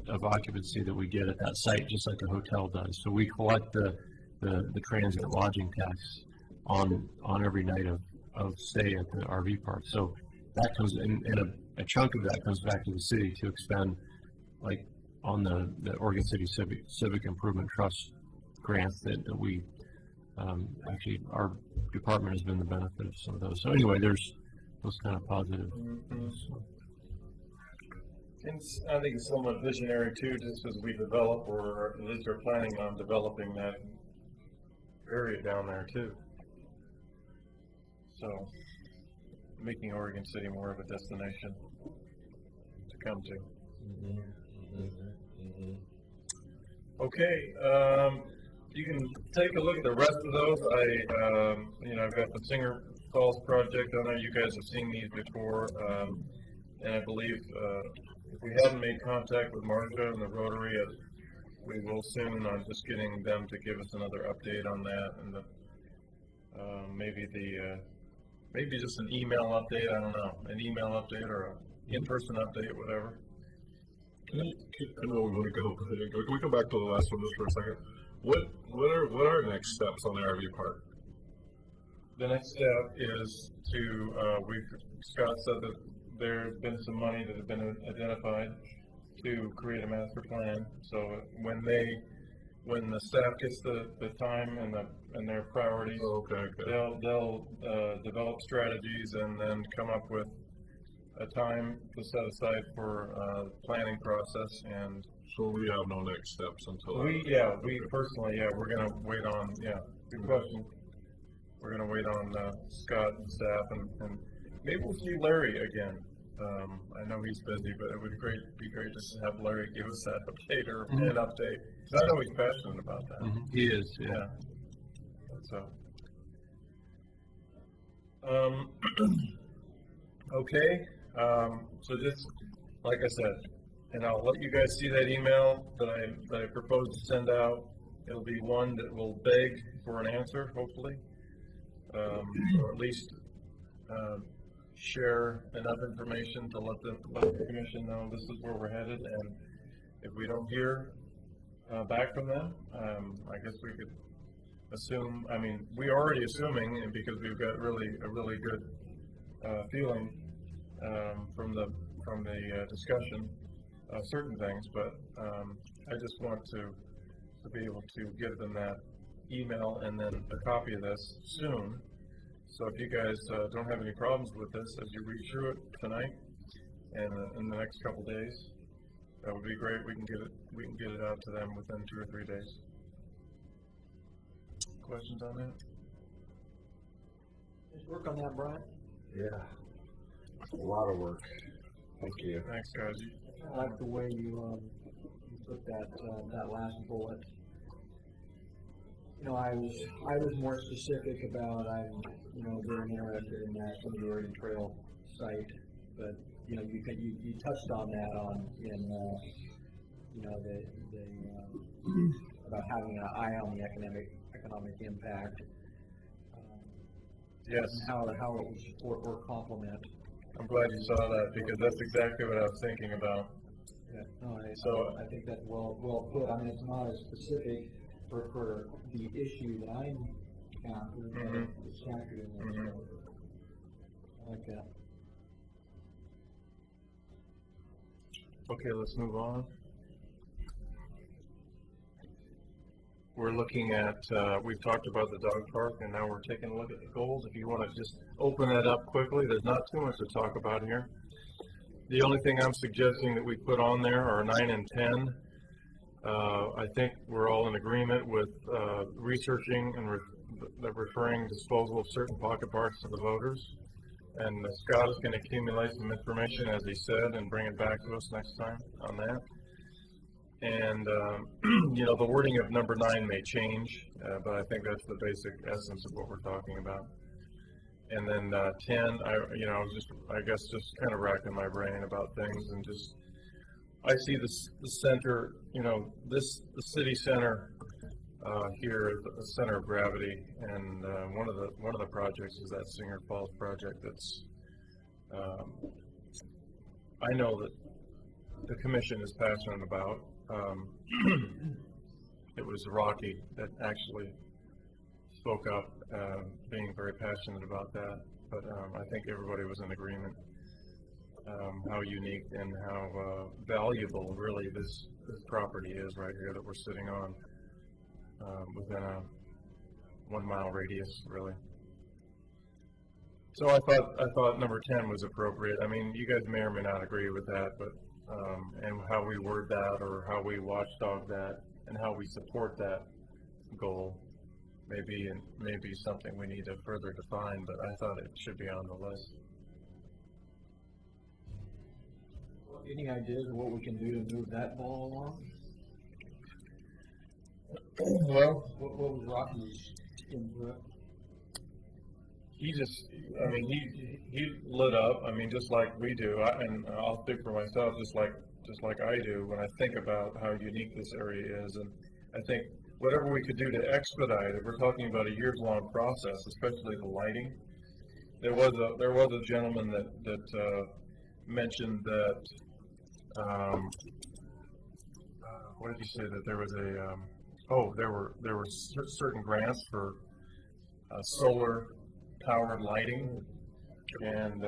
of occupancy that we get at that site, just like a hotel does. So we collect the transient lodging tax on every night of stay at the RV park. So that comes in, and a chunk of that comes back to the city to expend, like on the Oregon City Civic Improvement Trust grants that we actually, our department has been the benefit of some of those. So anyway, there's those kind of positive. And I think it's somewhat visionary too, just as we develop, or at least are planning on developing that area down there too. So, making Oregon City more of a destination to come to. Okay, you can take a look at the rest of those. I've got the Singer Falls project on there. You guys have seen these before, and I believe if we haven't made contact with Marcia and the Rotary, we will soon. I'm just getting them to give us another update on that, and maybe just an email update. I don't know, an email update or an in-person update, whatever. I know we want to go, but can we go back to the last one just for a second? What are next steps on the RV park? The next step is Scott said that there's been some money that has been identified to create a master plan. So when the staff gets the time and their priorities, they'll develop strategies and then come up with a time to set aside for planning process. And so we have no next steps until we personally, we're gonna wait on, good question. We're gonna wait on Scott and staff, and maybe we'll see Larry again. I know he's busy, but it would be great to have Larry give us that update or an update. I know he's passionate about that. He is, yeah. So, okay. So just like I said, and I'll let you guys see that email that I proposed to send out. It'll be one that will beg for an answer, hopefully, or at least share enough information to let the commission know this is where we're headed. And if we don't hear back from them, I guess we could assume. I mean, we're already assuming, and because we've got a really good feeling from the discussion, certain things, but I just want to be able to give them that email and then a copy of this soon. So if you guys don't have any problems with this as you read through it tonight and in the next couple days, that would be great. We can get it out to them within 2 or 3 days. Questions on that? Just work on that, Brian. Yeah, a lot of work. Thank you. Thanks, guys. I like the way you put that last bullet. I was more specific about I'm very interested in that from the Oregon Trail site, but you touched on that about having an eye on the economic impact. Yes. And how it would support or complement. I'm glad you saw that, because that's exactly what I was thinking about. Okay. No, So- I think that's well put. I mean, it's not as specific for the issue that I'm encountering, but Mhm. it's captured in there. Mhm. So I like that. Okay, let's move on. We're looking at, we've talked about the dog park, and now we're taking a look at the goals. If you want to just open that up quickly, there's not too much to talk about here. The only thing I'm suggesting that we put on there are 9 and 10. I think we're all in agreement with researching and referring disposal of certain pocket parks to the voters. And Scott is going to accumulate some information, as he said, and bring it back to us next time on that. And, you know, the wording of number 9 may change, but I think that's the basic essence of what we're talking about. And then 10, I was just kind of racking my brain about things, and just, I see the center, the city center here is the center of gravity, and one of the projects is that Singer Falls project. That's I know that the commission is passionate about. It was Rocky that actually spoke up, being very passionate about that. But I think everybody was in agreement how unique and how valuable really this property is right here that we're sitting on, within a 1 mile radius, really. So I thought number 10 was appropriate. I mean, you guys may or may not agree with that, but and how we word that, or how we watchdog that, and how we support that goal may be something we need to further define, but I thought it should be on the list. Any ideas of what we can do to move that ball along? Well, What was Rocky's input? he lit up. I mean, just like we do, and I'll speak for myself, just like I do when I think about how unique this area is. And I think whatever we could do to expedite it, we're talking about a years-long process, especially the lighting. There was a gentleman that mentioned that. What did you say, that there was there were certain grants for solar powered lighting, and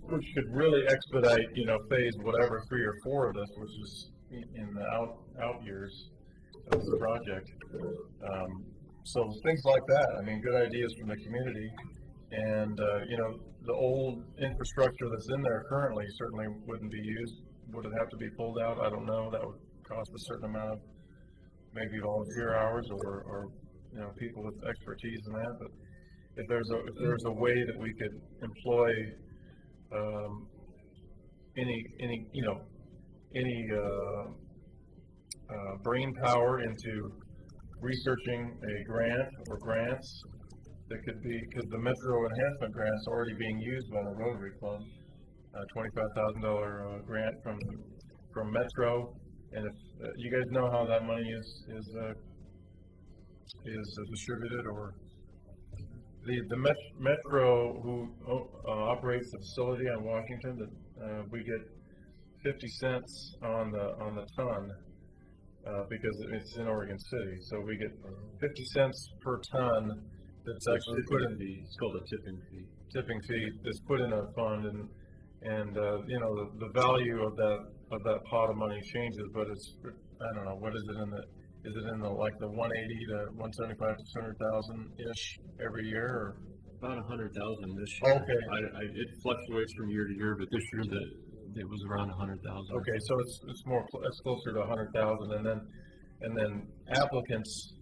which could really expedite, phase whatever 3 or 4 of this, which is in the out years of the project. So things like that. I mean, good ideas from the community, and the old infrastructure that's in there currently certainly wouldn't be used. Would it have to be pulled out? I don't know. That would cost a certain amount of maybe volunteer hours, or people with expertise in that. But if there's a way that we could employ any brain power into researching a grant or grants that could be, because the Metro Enhancement Grant's already being used by the Rotary Club, $25,000 grant from Metro, and if you guys know how that money is distributed, or the Metro who operates the facility on Washington, that we get 50 cents on the ton because it's in Oregon City, so we get 50 cents per ton. That's actually put in It's called a tipping fee. Tipping fee that's put in a fund, and the value of that pot of money changes, but it's, I don't know, what is it in the like the 180 to 175 to 200,000 ish every year, or About 100,000 this year. Okay. It fluctuates from year to year, but this year it was around 100,000. okay, so it's closer to 100,000, and then applicants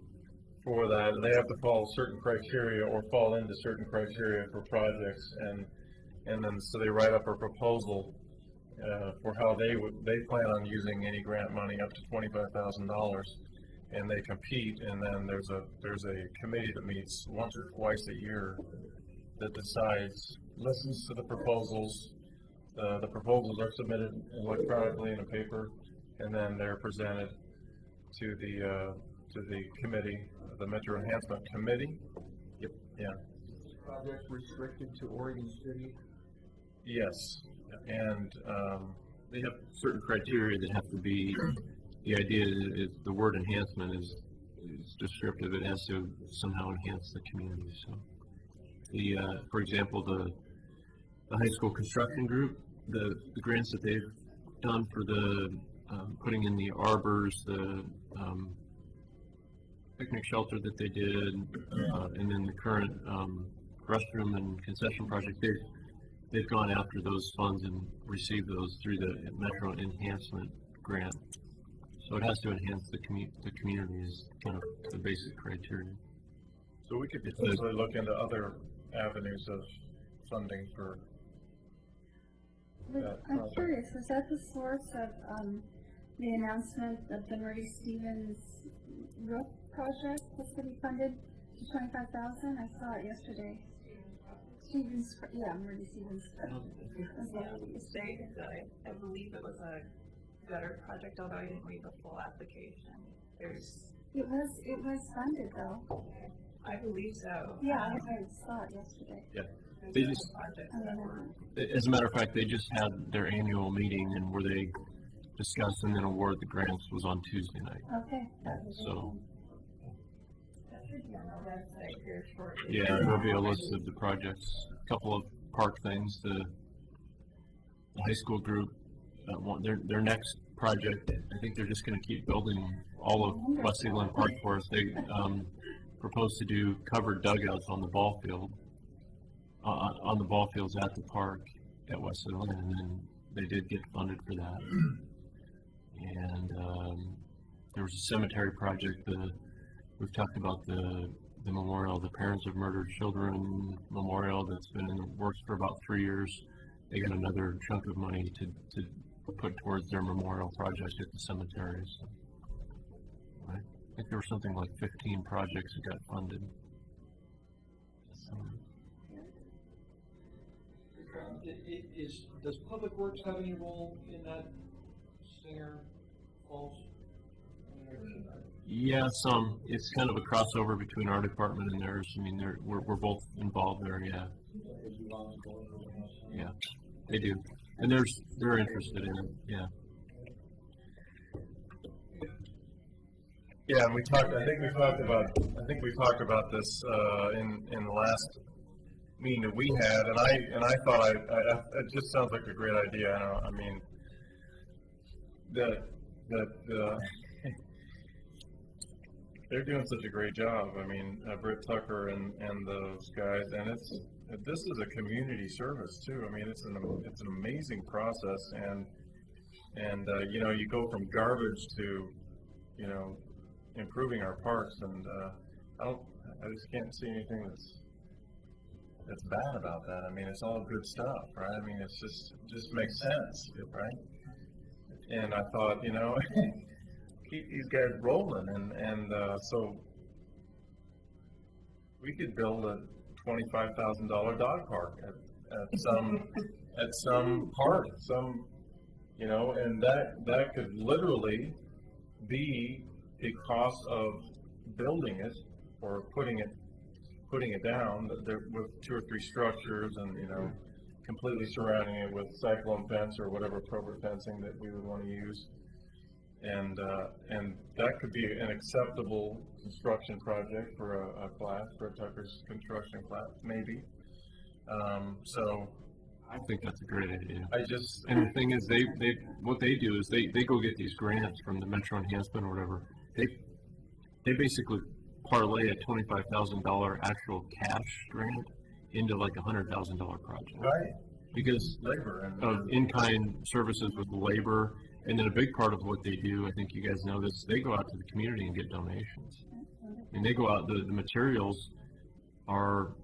for that, they have to follow certain criteria or fall into certain criteria for projects, and then so they write up a proposal for how they plan on using any grant money up to $25,000, and they compete, and then there's a committee that meets once or twice a year that decides, listens to the proposals. The proposals are submitted electronically in a paper, and then they're presented to the committee, the Metro Enhancement Committee. Yep. Yeah. Projects restricted to Oregon City. Yes. And they have certain criteria that have to be, the idea is the word enhancement is descriptive. It has to somehow enhance the community. So for example, the high school construction group, the grants that they've done for the putting in the arbors, the picnic shelter that they did, and then the current restroom and concession project, they've gone after those funds and received those through the Metro Enhancement Grant. So it has to enhance the community is kind of the basic criteria. So we could potentially look into other avenues of funding for that I'm project. curious, was that the source of the announcement of the Murray Stevens roof project was to be funded to $25,000? I saw it yesterday. Stevens, yeah, Murray Stevens. I believe it was a gutter project, although I didn't read the full application. It was funded though. I believe so. Yeah, I saw it yesterday. Yeah. They just, as a matter of fact, they just had their annual meeting and where they discussed and then award the grants was on Tuesday night. Okay. That was So, That should be on the website here shortly. yeah, there'll be a list of the projects, a couple of park things. The high school group, their next project, I think they're just going to keep building all of West Cleveland Park for us. They propose to do covered dugouts on the ball field, on the ball fields at the park at West Cleveland, and then they did get funded for that. And there was a cemetery project. We've talked about the memorial, the Parents of Murdered Children memorial that's been in the works for about 3 years. They got another chunk of money to put towards their memorial project at the cemetery. So, I think there was something like 15 projects that got funded. So, Does Public Works have any role in that Singer Falls? yeah, it's kind of a crossover between our department and theirs. I mean, we're both involved there. Yeah. Yeah, they do, and they're interested in it. Yeah. Yeah, and I think we talked about this in the last meeting that we had, and I thought it just sounds like a great idea. I mean, they're doing such a great job. I mean, Britt Tucker and those guys, and this is a community service too. I mean, it's an amazing process, and you know, you go from garbage to, you know, improving our parks, and I just can't see anything that's bad about that. I mean, it's all good stuff, right? I mean, it's just makes sense, right? And I thought, you know, keep these guys rolling, and so we could build a $25,000 dog park at some park, you know, and that could literally be the cost of building it or putting it down with 2 or 3 structures, and, you know, completely surrounding it with cyclone fence or whatever appropriate fencing that we would want to use. And that could be an acceptable construction project for a class, for Tucker's construction class, maybe. So I think that's a great idea. And the thing is, what they do is they go get these grants from the Metro Enhancement or whatever. They basically parlay a $25,000 actual cash grant into like $100,000 project. Right. Because labor of in-kind services with labor. And then a big part of what they do, I think you guys know this, they go out to the community and get donations. And they go out, the materials are,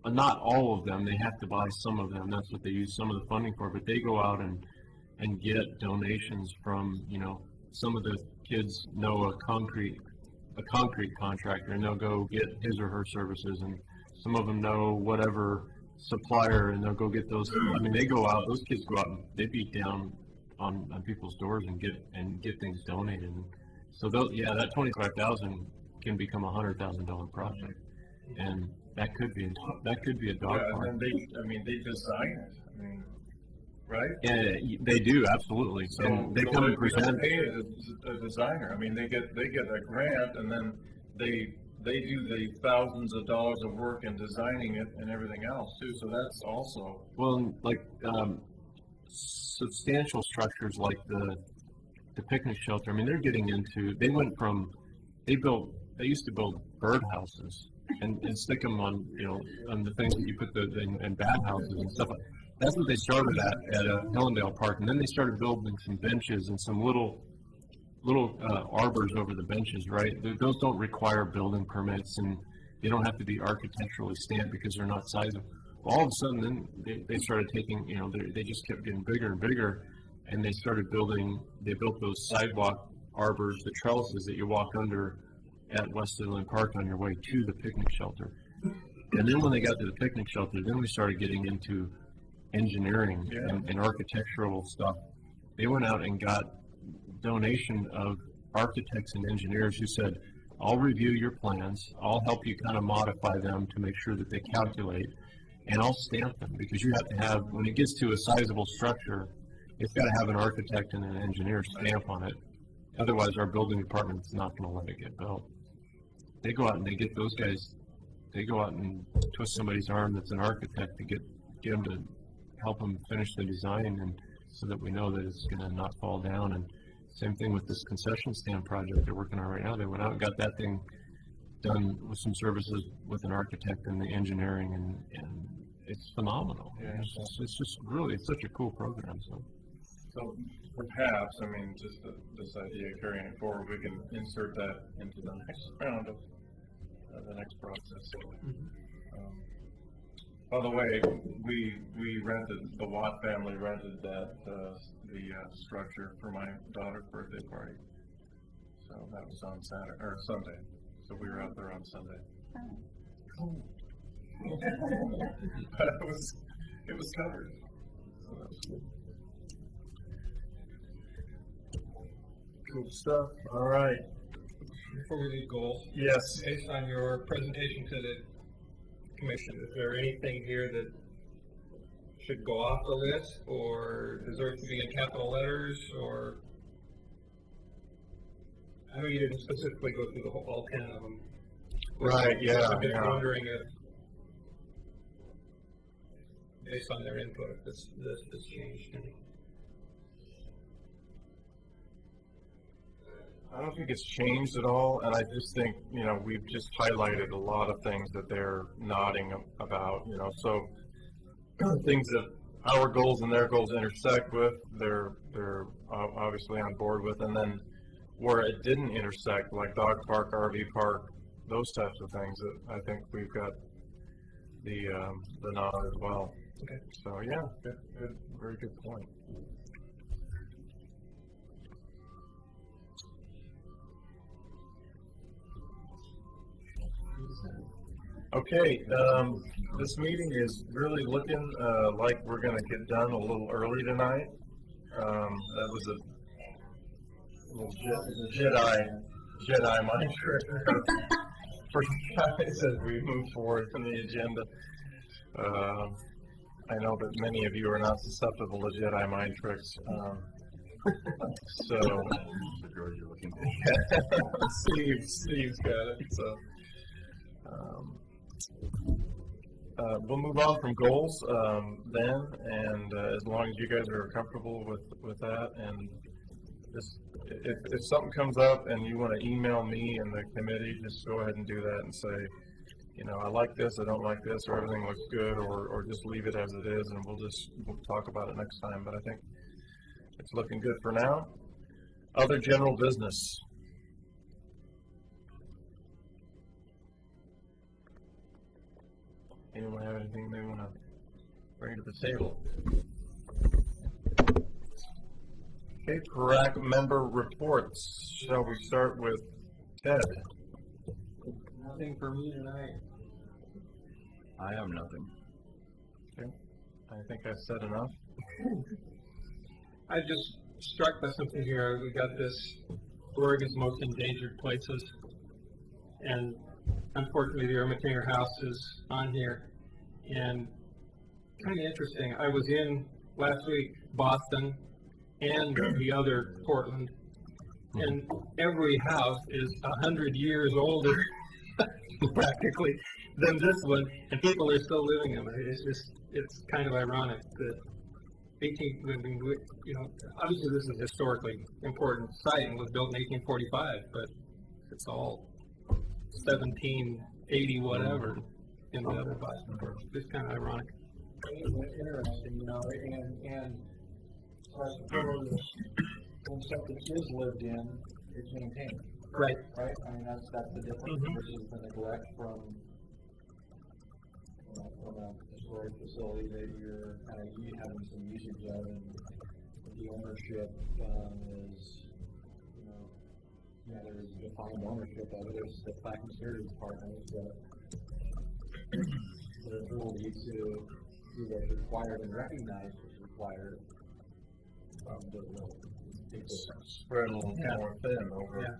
not all of them, they have to buy some of them. That's what they use some of the funding for. But they go out and get donations from, you know, some of the kids know a concrete contractor, and they'll go get his or her services. And some of them know whatever supplier, and they'll go get those. I mean, they go out, those kids go out and they beat down on people's doors and get things donated. So that $25,000 can become a $100,000 project, and that could be a dog park. And they design it. I mean, right? They do, absolutely. So And they come and we don't present. pay a designer. I mean, they get a grant, and then they do the thousands of dollars of work in designing it and everything else too. So that's also Well, like substantial structures like the picnic shelter. I mean, they're getting into. They went from they used to build birdhouses and stick them on on the things that you put in bat houses and stuff. That's what they started at Hellendale Park, and then they started building some benches and some little arbors over the benches. Right, those don't require building permits, and they don't have to be architecturally stamped because they're not sizable. All of a sudden, then they started taking. They just kept getting bigger and bigger, and they started building. They built those sidewalk arbors, the trellises that you walk under at Westland Park on your way to the picnic shelter. And then when they got to the picnic shelter, then we started getting into engineering and architectural stuff. They went out and got donation of architects and engineers who said, I'll review your plans, I'll help you kind of modify them to make sure that they calculate, and I'll stamp them, because you have to have, when it gets to a sizable structure, it's got to have an architect and an engineer stamp on it. Otherwise, our building department's not going to let it get built. They go out and they get those guys, they go out and twist somebody's arm that's an architect to get them to help them finish the design, and so that we know that it's going to not fall down. And same thing with this concession stand project they're working on right now. They went out and got that thing done with some services with an architect and the engineering, and it's phenomenal. Yeah. It's just really, it's such a cool program. So perhaps, I mean, just this idea of carrying it forward, we can insert that into the next round of the next process. By the way, we rented, the Watt family rented that the structure for my daughter's birthday party. So that was on Saturday or Sunday. So we were out there on Sunday. But it was covered. So that was cool. Cool stuff. All right. Before we leave goals, Yes. based on your presentation to the commission, is there anything here that should go off the list, or deserves to be in capital letters, or? I know you didn't specifically go through all 10 of them. Right, yeah, I'm just yeah. wondering if, based on their input, if this list has changed any. I don't think it's changed at all, and I just think, we've just highlighted a lot of things that they're nodding about, so things that our goals and their goals intersect with, they're obviously on board with, and then where it didn't intersect, like dog park, RV park, those types of things, that I think we've got the nod as well. Okay. So yeah, good, very good point. Okay, this meeting is really looking like we're going to get done a little early tonight. That was a little Jedi mind trick for you guys as we move forward from the agenda. I know that many of you are not susceptible to Jedi mind tricks. So, Steve's got it. So. We'll move on from goals then, and as long as you guys are comfortable with that, and just if something comes up and you want to email me and the committee, just go ahead and do that and say, I like this, I don't like this, or everything looks good, or just leave it as it is, and we'll talk about it next time. But I think it's looking good for now. Other general business. Anyone have anything they want to bring to the table? Okay, PRAC member reports. Shall we start with Ted? Nothing for me tonight. I have nothing. Okay, I think I've said enough. I just struck by something here. We got this Oregon's most endangered places, and unfortunately the Ermitanger House is on here. And kind of interesting, I was in last week, Boston, and the other Portland, and every house is 100 years older, practically, than this one, and people are still living in it. It's kind of ironic that obviously this is a historically important site and was built in 1845, but it's all 1780 whatever in the other Boston parts. It's kind of ironic. Interesting, and I suppose when something is lived in, it's maintained. Right. Right? I mean, that's the difference versus the neglect from a historic facility that you're kind of having some usage of, and the ownership is, there's defined ownership of it. There's the Plaque and Heritage partners that the ability to do what's required and recognize what's required. Spread a little more thin over,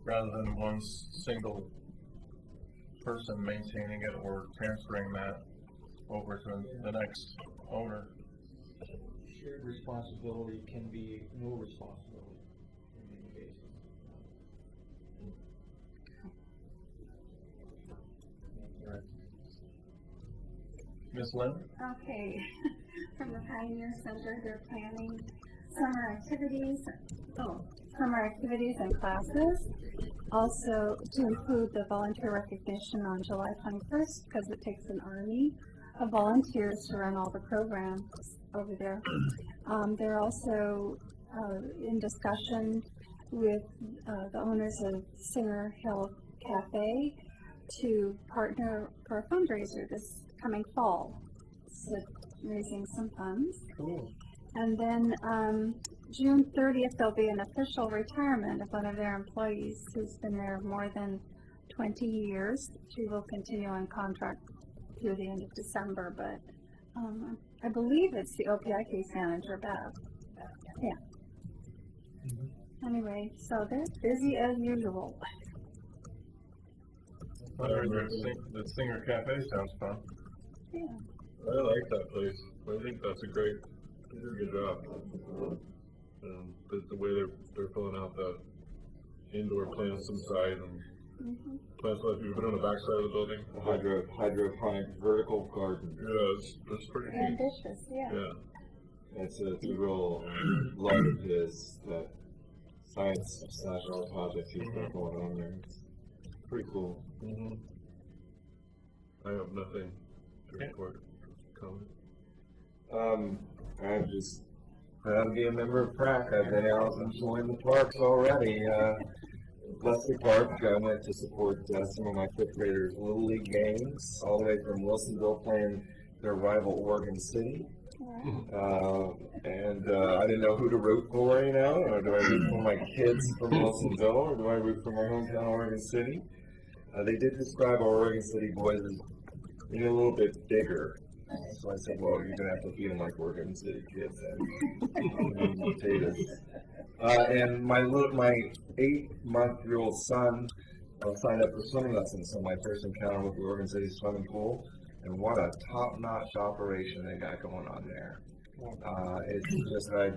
rather than one single person maintaining it or transferring that over to the next owner. Shared responsibility can be no responsibility in many cases. Ms. Lynn? Okay, from the Pioneer Center, they're planning summer activities and classes. Also to include the volunteer recognition on July 21st, because it takes an army of volunteers to run all the programs over there. They're also in discussion with the owners of Singer Hill Cafe to partner for a fundraiser this coming fall, so raising some funds. Cool. And then June 30th, there'll be an official retirement of one of their employees who's been there more than 20 years. She will continue on contract through the end of December, but I believe it's the OPI case manager, Beth. Yeah. Anyway, so they're busy as usual. The Singer Cafe sounds fun. Yeah. I like that place. I think that's a great, good job. The way they're filling out the indoor plants inside and plants like you've been on the back side of the building. Hydroponic vertical garden. Yeah, it's pretty neat. Ambitious, yeah. Yeah. It's a real love of his, that science/art project he's got going on there. It's pretty cool. I have nothing to report. Comment. I'm just proud to be a member of PrAC. I've been out and enjoying the parks already. Leslie Park, I went to support some of my fifth graders' Little League games, all the way from Wilsonville playing their rival Oregon City. And I didn't know who to root for, or do I root for my kids from Wilsonville, or do I root for my hometown Oregon City? They did describe our Oregon City boys as being a little bit bigger. So I said, well, you're going to have to feed them like Oregon City kids and potatoes. And my 8-month-old son signed up for swimming lessons, so my first encounter with the Oregon City swimming pool. And what a top-notch operation they got going on there. It's just, I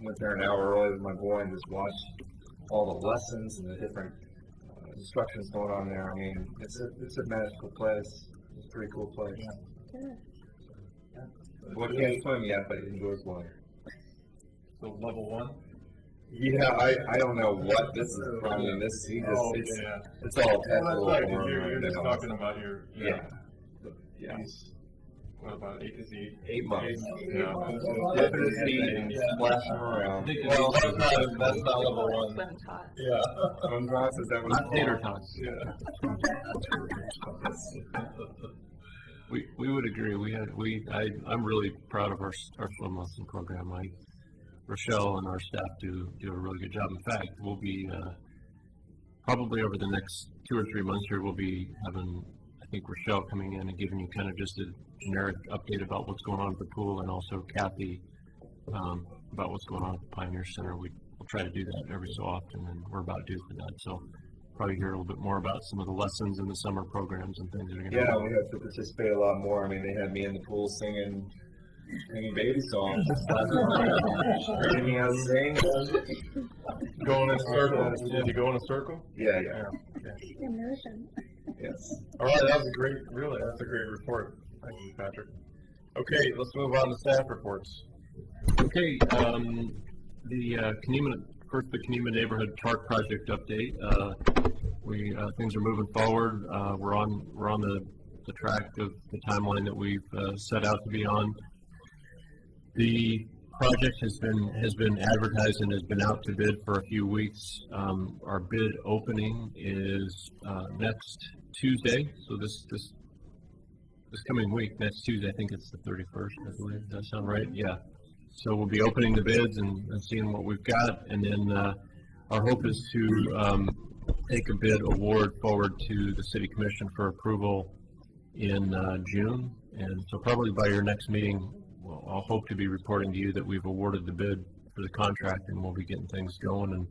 went there an hour early with my boy and just watched all the lessons and the different instructions going on there. I mean, it's a magical place. It's a pretty cool place. Good. Well, can't swim yet, but he enjoys water. So level 1? Yeah, I don't know what this is. I mean, it's all technical. Well, that's right, you're just talking about your, yeah. What about 8 to 8 months. Yeah. Dipping his feet and splashing around. Well, that's not level 1. Swim tots. Yeah. Swim tots, is that what it's Tater called? tots. Yeah. We would agree. I'm really proud of our swim lesson program. Rochelle and our staff do a really good job. In fact, we'll be probably over the next 2 or 3 months here, we'll be having, I think, Rochelle coming in and giving you kind of just a generic update about what's going on at the pool, and also Kathy about what's going on at the Pioneer Center. We'll try to do that every so often, and we're about due for that. So probably hear a little bit more about some of the lessons in the summer programs and things that are going to Yeah, we have to participate a lot more. I mean, they had me in the pool singing Singing baby songs. Anything else saying? Going in a circle. Did you go in a circle? Yeah. Immersion. Yes. All right, that's a great report. Thank you, Patrick. Okay, let's move on to staff reports. Okay, the Kenema Neighborhood Park Project update. Things are moving forward. We're on the track of the timeline that we've set out to be on. The project has been advertised and has been out to bid for a few weeks. Our bid opening is next Tuesday, so this coming week, next Tuesday. I think it's the 31st, I believe. Does that sound right? Yeah. So we'll be opening the bids and seeing what we've got, and then our hope is to take a bid award forward to the City Commission for approval in June. And so probably by your next meeting, I'll hope to be reporting to you that we've awarded the bid for the contract, and we'll be getting things going and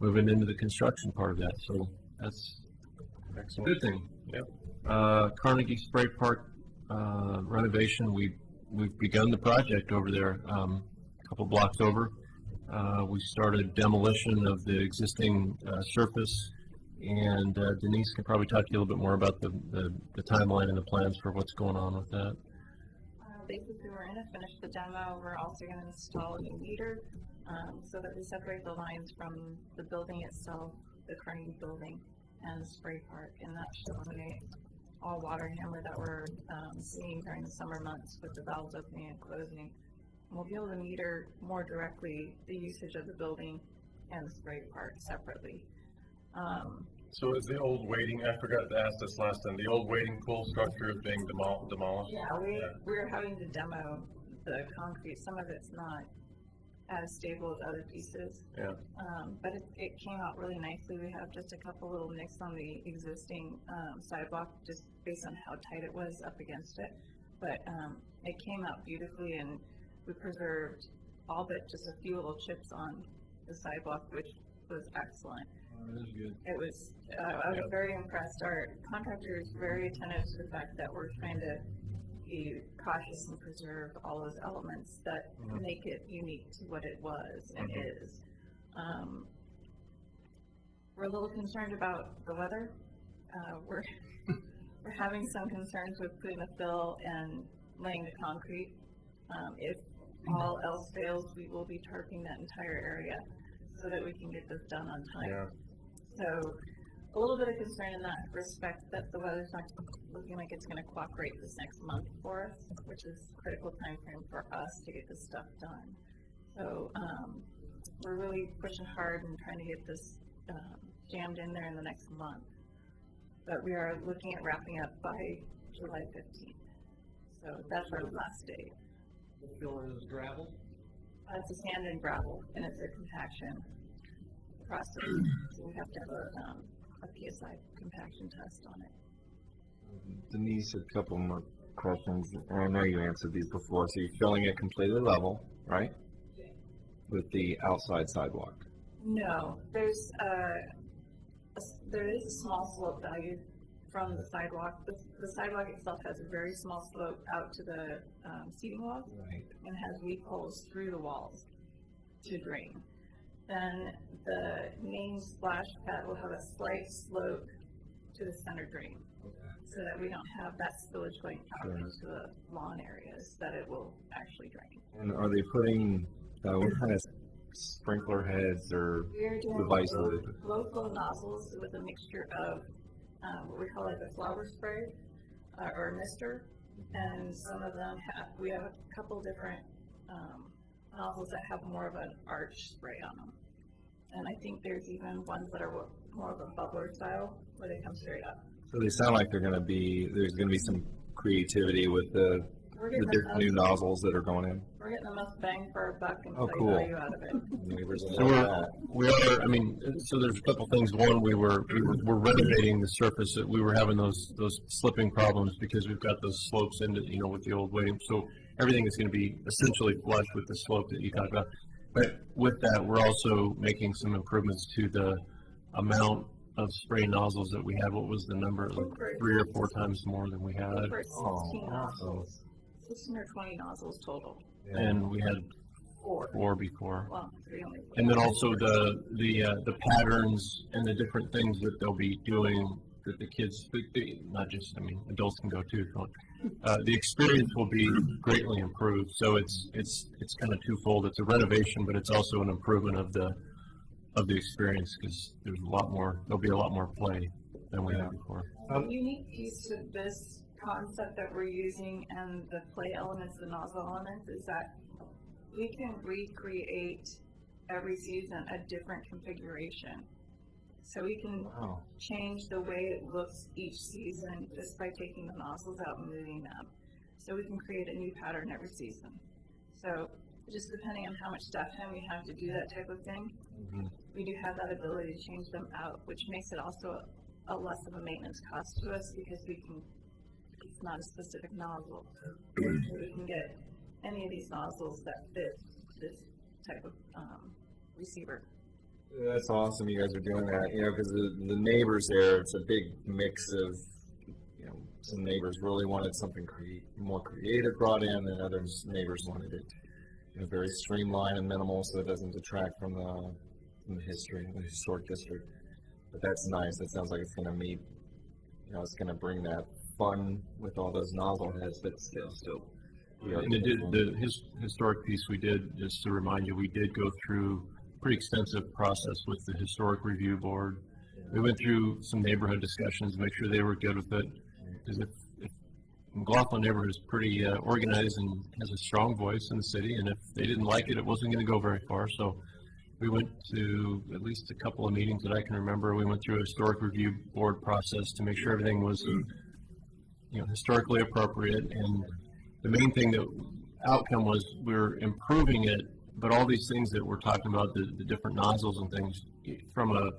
moving into the construction part of that. So that's a good thing. Yep. Carnegie Spray Park renovation. We've begun the project over there, a couple blocks over. We started demolition of the existing surface, and Denise can probably talk to you a little bit more about the timeline and the plans for what's going on with that. Basically, we're going to finish the demo. We're also going to install a new meter so that we separate the lines from the building itself, the Carnegie building, and the spray park, and that should eliminate all water hammer that we're seeing during the summer months with the valves opening and closing. And we'll be able to meter more directly the usage of the building and the spray park separately. So is the old waiting, I forgot to ask this last time, the old waiting pool structure is being demolished? Yeah, we're having to demo the concrete. Some of it's not as stable as other pieces. Yeah. But it came out really nicely. We have just a couple little nicks on the existing sidewalk, just based on how tight it was up against it. But it came out beautifully, and we preserved all but just a few little chips on the sidewalk, which was excellent. That is good. It was, I was very impressed. Our contractor is very attentive to the fact that we're trying to be cautious and preserve all those elements that make it unique to what it was and is. We're a little concerned about the weather. We're having some concerns with putting the fill and laying the concrete. If all else fails, we will be tarping that entire area so that we can get this done on time. Yeah. So a little bit of concern in that respect that the weather's not looking like it's going to cooperate this next month for us, which is a critical time frame for us to get this stuff done. So we're really pushing hard and trying to get this jammed in there in the next month. But we are looking at wrapping up by July 15th. So that's our last date. The filler is gravel? It's a sand and gravel, and it's a compaction process. So we have to have a PSI compaction test on it. Denise, a couple more questions. And I know you answered these before. So you're filling it completely level, right? With the outside sidewalk? No, there is a small slope value from the sidewalk. The sidewalk itself has a very small slope out to the seating walls, Right. and has weep holes through the walls to drain. Then the main splash pad will have a slight slope to the center drain, so that we don't have that spillage going out into the lawn areas, that it will actually drain. And are they putting what kind of sprinkler heads or We're doing devices? low flow nozzles with a mixture of what we call like a flower spray or a mister, and some of them we have a couple different nozzles that have more of an arch spray on them, and I think there's even ones that are more of a bubbler style where they come straight up. So they sound like there's going to be some creativity with the different new nozzles that are going in. We're getting the most bang for our buck and Oh, play cool. value out of it. Neighbors will So love that. we are. I mean, so there's a couple things. One, we're renovating the surface. That we were having those slipping problems because we've got those slopes into with the old waiting. So everything is going to be essentially flush with the slope that you talked about. But with that, we're also making some improvements to the amount of spray nozzles that we had. What was the number? Like 3 or 4 times more than we had. For 16 nozzles. 620 nozzles total. and we had four before. Well, 3 only. And then also the patterns and the different things that they'll be doing that the kids, not just, I mean, adults can go too. The experience will be greatly improved. So it's kind of twofold. It's a renovation, but it's also an improvement of the experience because there's there'll be a lot more play than we had before. The unique piece to this concept that we're using and the play elements, the nozzle elements, is that we can recreate every season a different configuration. So we can change the way it looks each season just by taking the nozzles out and moving them. So we can create a new pattern every season. So just depending on how much staff time we have to do that type of thing, we do have that ability to change them out, which makes it also a less of a maintenance cost to us because it's not a specific nozzle. So we can get any of these nozzles that fit this type of receiver. That's awesome you guys are doing that, because the neighbors there, it's a big mix of, some neighbors really wanted something more creative brought in, and others neighbors wanted it very streamlined and minimal so it doesn't detract from the history of the historic district. But that's nice. That sounds like it's going to meet, it's going to bring that fun with all those nozzle heads, but still. And the historic piece we did, just to remind you, we did go through pretty extensive process with the historic review board. We went through some neighborhood discussions to make sure they were good with it. Because if McLaughlin neighborhood is pretty organized and has a strong voice in the city, and if they didn't like it, it wasn't going to go very far. So we went to at least a couple of meetings that I can remember. We went through a historic review board process to make sure everything was historically appropriate. And the main thing that outcome was we're improving it. But all these things that we're talking about, the different nozzles and things, from a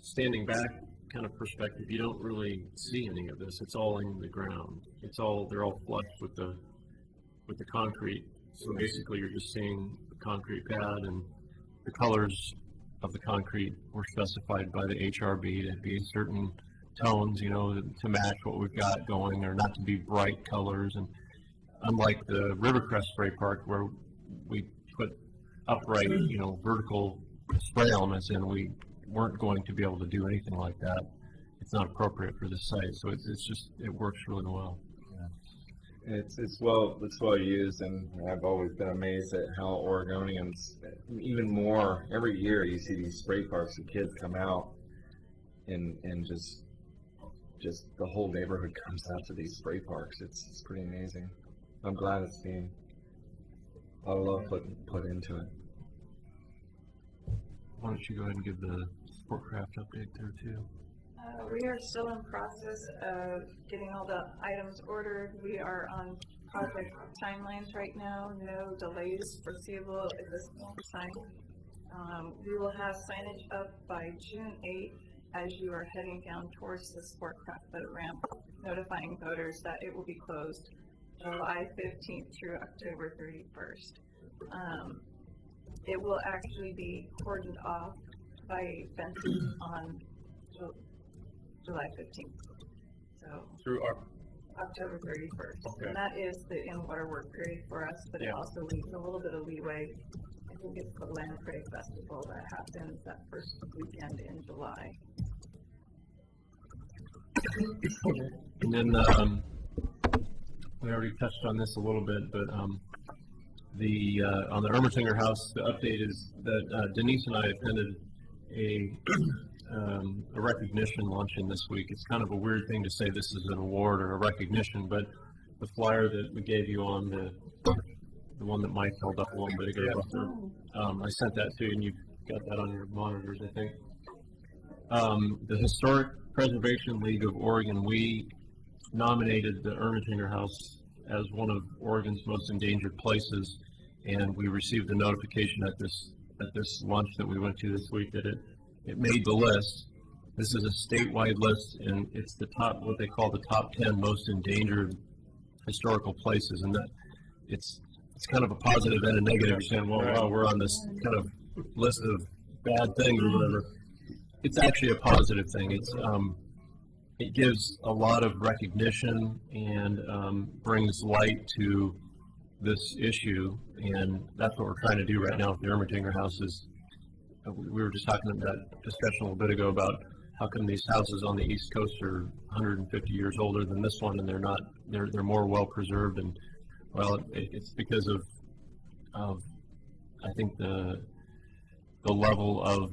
standing back kind of perspective, you don't really see any of this. It's all in the ground. They're all flush with the concrete. So basically, you're just seeing the concrete pad, and the colors of the concrete were specified by the HRB to be certain tones, to match what we've got going, or not to be bright colors. And unlike the Rivercrest Spray Park, where we put upright, vertical spray elements in, we weren't going to be able to do anything like that. It's not appropriate for this site, so it works really well. Yeah. It's well used, and I've always been amazed at how Oregonians, even more every year, you see these spray parks and kids come out, and just the whole neighborhood comes out to these spray parks. It's pretty amazing. I'm glad it's being a lot of love put into it. Why don't you go ahead and give the Sportcraft update there too? We are still in process of getting all the items ordered. We are on project timelines right now. No delays foreseeable at this time. We will have signage up by June 8th as you are heading down towards the Sportcraft boat ramp, notifying voters that it will be closed July 15th through October 31st. It will actually be cordoned off by fences on July 15th. So Through October 31st. Okay. And that is the in-water work period for us, but it also leaves a little bit of leeway. I think it's the Lamprey Festival that happens that first weekend in July. And then we already touched on this a little bit, but on the Ermatinger House, the update is that Denise and I attended a recognition luncheon this week. It's kind of a weird thing to say this is an award or a recognition, but the flyer that we gave you on the one that Mike held up a little bit ago, I sent that to you, and you've got that on your monitors, I think. The Historic Preservation League of Oregon, we nominated the Ermatinger House as one of Oregon's most endangered places, and we received a notification at this lunch that we went to this week that it made the list. This is a statewide list, and it's the top, what they call the top 10 most endangered historical places, and that it's kind of a positive and a negative. You're saying, well, wow, we're on this kind of list of bad things or whatever. It's actually a positive thing. It's it gives a lot of recognition and brings light to this issue, and that's what we're trying to do right now with the Ermitinger houses. We were just talking in that discussion a little bit ago about how come these houses on the East Coast are 150 years older than this one, and they're more well preserved. And well, it's because of I think the level of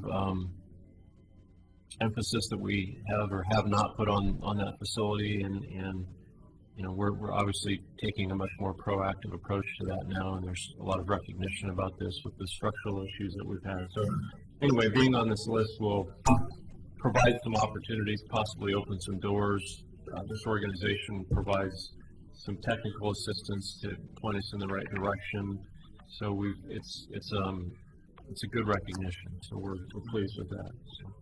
emphasis that we have or have not put on that facility, and you know, we're obviously taking a much more proactive approach to that now, and there's a lot of recognition about this with the structural issues that we've had. So anyway, being on this list will provide some opportunities, possibly open some doors. This organization provides some technical assistance to point us in the right direction. So it's a good recognition. So we're pleased with that. So,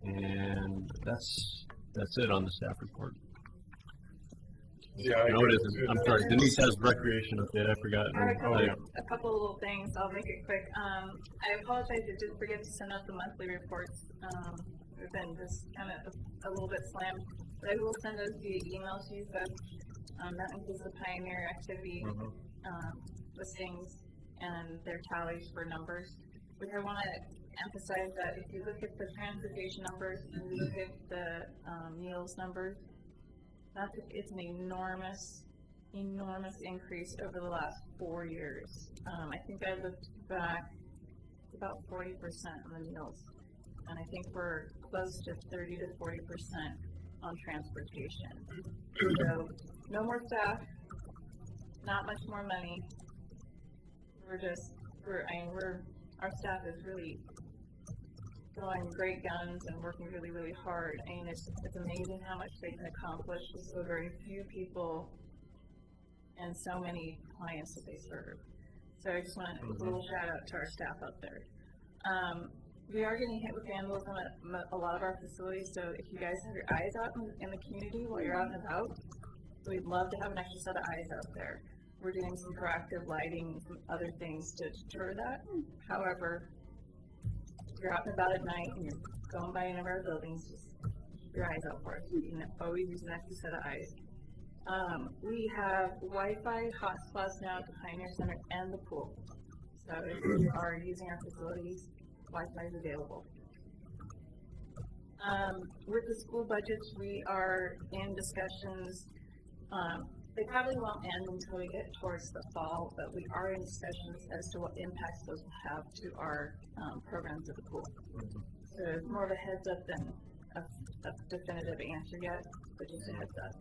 and that's it on the staff report. Yeah, No, it isn't. I'm sorry. Denise has recreation update. I forgot. I have a couple of little things. I'll make it quick. I apologize. I did forget to send out the monthly reports. We've been just kind of a little bit slammed, but I will send those via email to you folks. That includes the Pioneer activity listings and their tallies for numbers. Which I want to emphasize that if you look at the transportation numbers and you look at the meals numbers, it's an enormous increase over the last 4 years. I think I looked back about 40% on the meals, and I think we're close to 30 to 40% on transportation. So no more staff, not much more money. Our staff is really throwing great guns and working really, really hard. I mean, it's amazing how much they can accomplish with so very few people and so many clients that they serve. So I just want a little shout out to our staff out there. We are getting hit with vandalism at a lot of our facilities, so if you guys have your eyes out in the community while you're out and about, we'd love to have an extra set of eyes out there. We're doing some proactive lighting, some other things to deter that. However, if you're out and about at night and you're going by any of our buildings, just keep your eyes out for us. You can always use an extra set of eyes. We have Wi-Fi hotspots now at the Pioneer Center and the pool. So if you are using our facilities, Wi-Fi is available. With the school budgets, we are in discussions. They probably won't end until we get towards the fall, but we are in discussions as to what impacts those will have to our programs at the pool. So it's more of a heads up than a definitive answer yet, but just a heads up.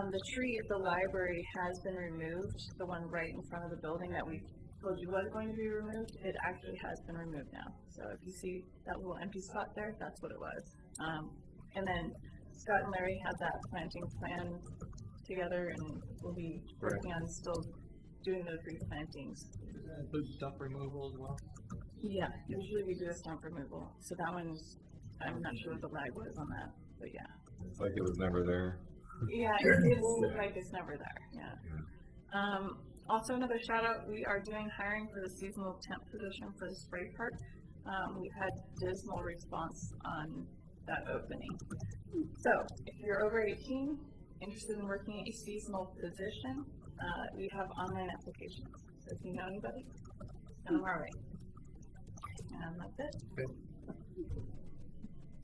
The tree at the library has been removed, the one right in front of the building that we told you was going to be removed. It actually has been removed now. So if you see that little empty spot there, that's what it was. And then Scott and Larry had that planting plan together, and we'll be working on still doing those replantings. Does that include stump removal as well? Yeah, usually we do a stump removal. So that one's, I'm not sure what the lag was on that, but yeah. It's like it was never there. Yeah, it will look like it's never there, yeah. Also another shout out, we are doing hiring for the seasonal temp position for the spray part. We've had dismal response on that opening. So if you're over 18, interested in working a seasonal position, we have online applications. So if you know anybody, send them our way. And that's it.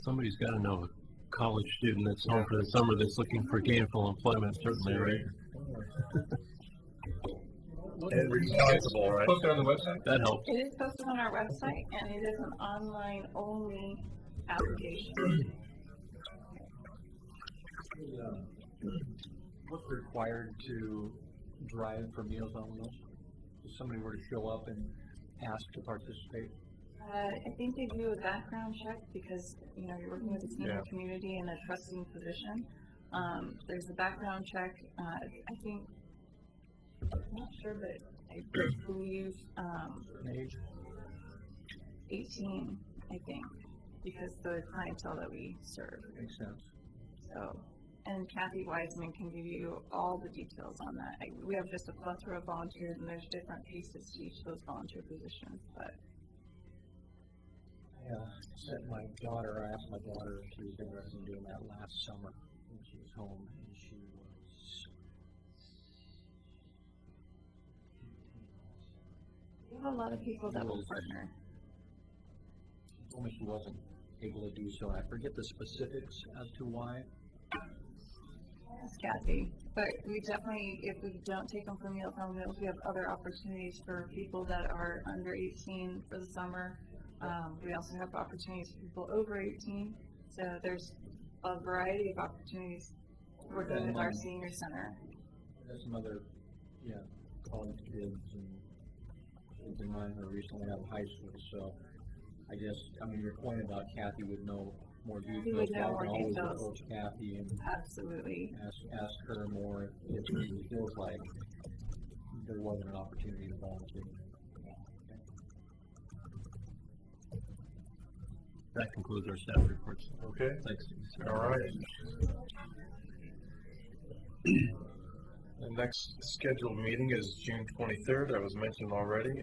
Somebody's got to know a college student that's home for the summer that's looking for gainful employment, certainly, right? And responsible, right? Posted on the website? That helps. It is posted on our website, and it is an online-only application. What's required to drive for Meals on Wheels? If somebody were to show up and ask to participate? I think they do a background check because, you know, you're working with a senior community in a trusting position. There's a background check. I think, I'm not sure, but I believe Age? 18, I think, because the clientele that we serve. Makes sense. So, and Kathy Wiseman can give you all the details on that. We have just a plethora of volunteers, and there's different pieces to each of those volunteer positions. But I sent my daughter, I asked my daughter if she was interested in doing that last summer when she was home, and she was. We have a lot of people that will partner. She told me she wasn't able to do so. I forget the specifics as to why. Yes, Kathy. But we definitely, if we don't take them from Meal Farm Meals, we have other opportunities for people that are under 18 for the summer. We also have opportunities for people over 18. So there's a variety of opportunities working with our senior center. There's some other, college kids and kids in mine who are recently out of high school. So I guess, your point about Kathy would know more details. He would know more I can always details. approach Kathy and Absolutely. ask her more if she feels like there wasn't an opportunity to volunteer. That concludes our staff reports. Okay, Thanks. all right. The next scheduled meeting is June 23rd, that was mentioned already,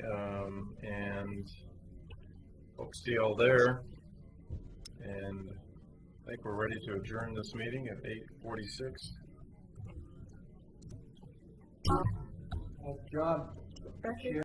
and hope to see you all there. And I think we're ready to adjourn this meeting at 8:46. John. Becky?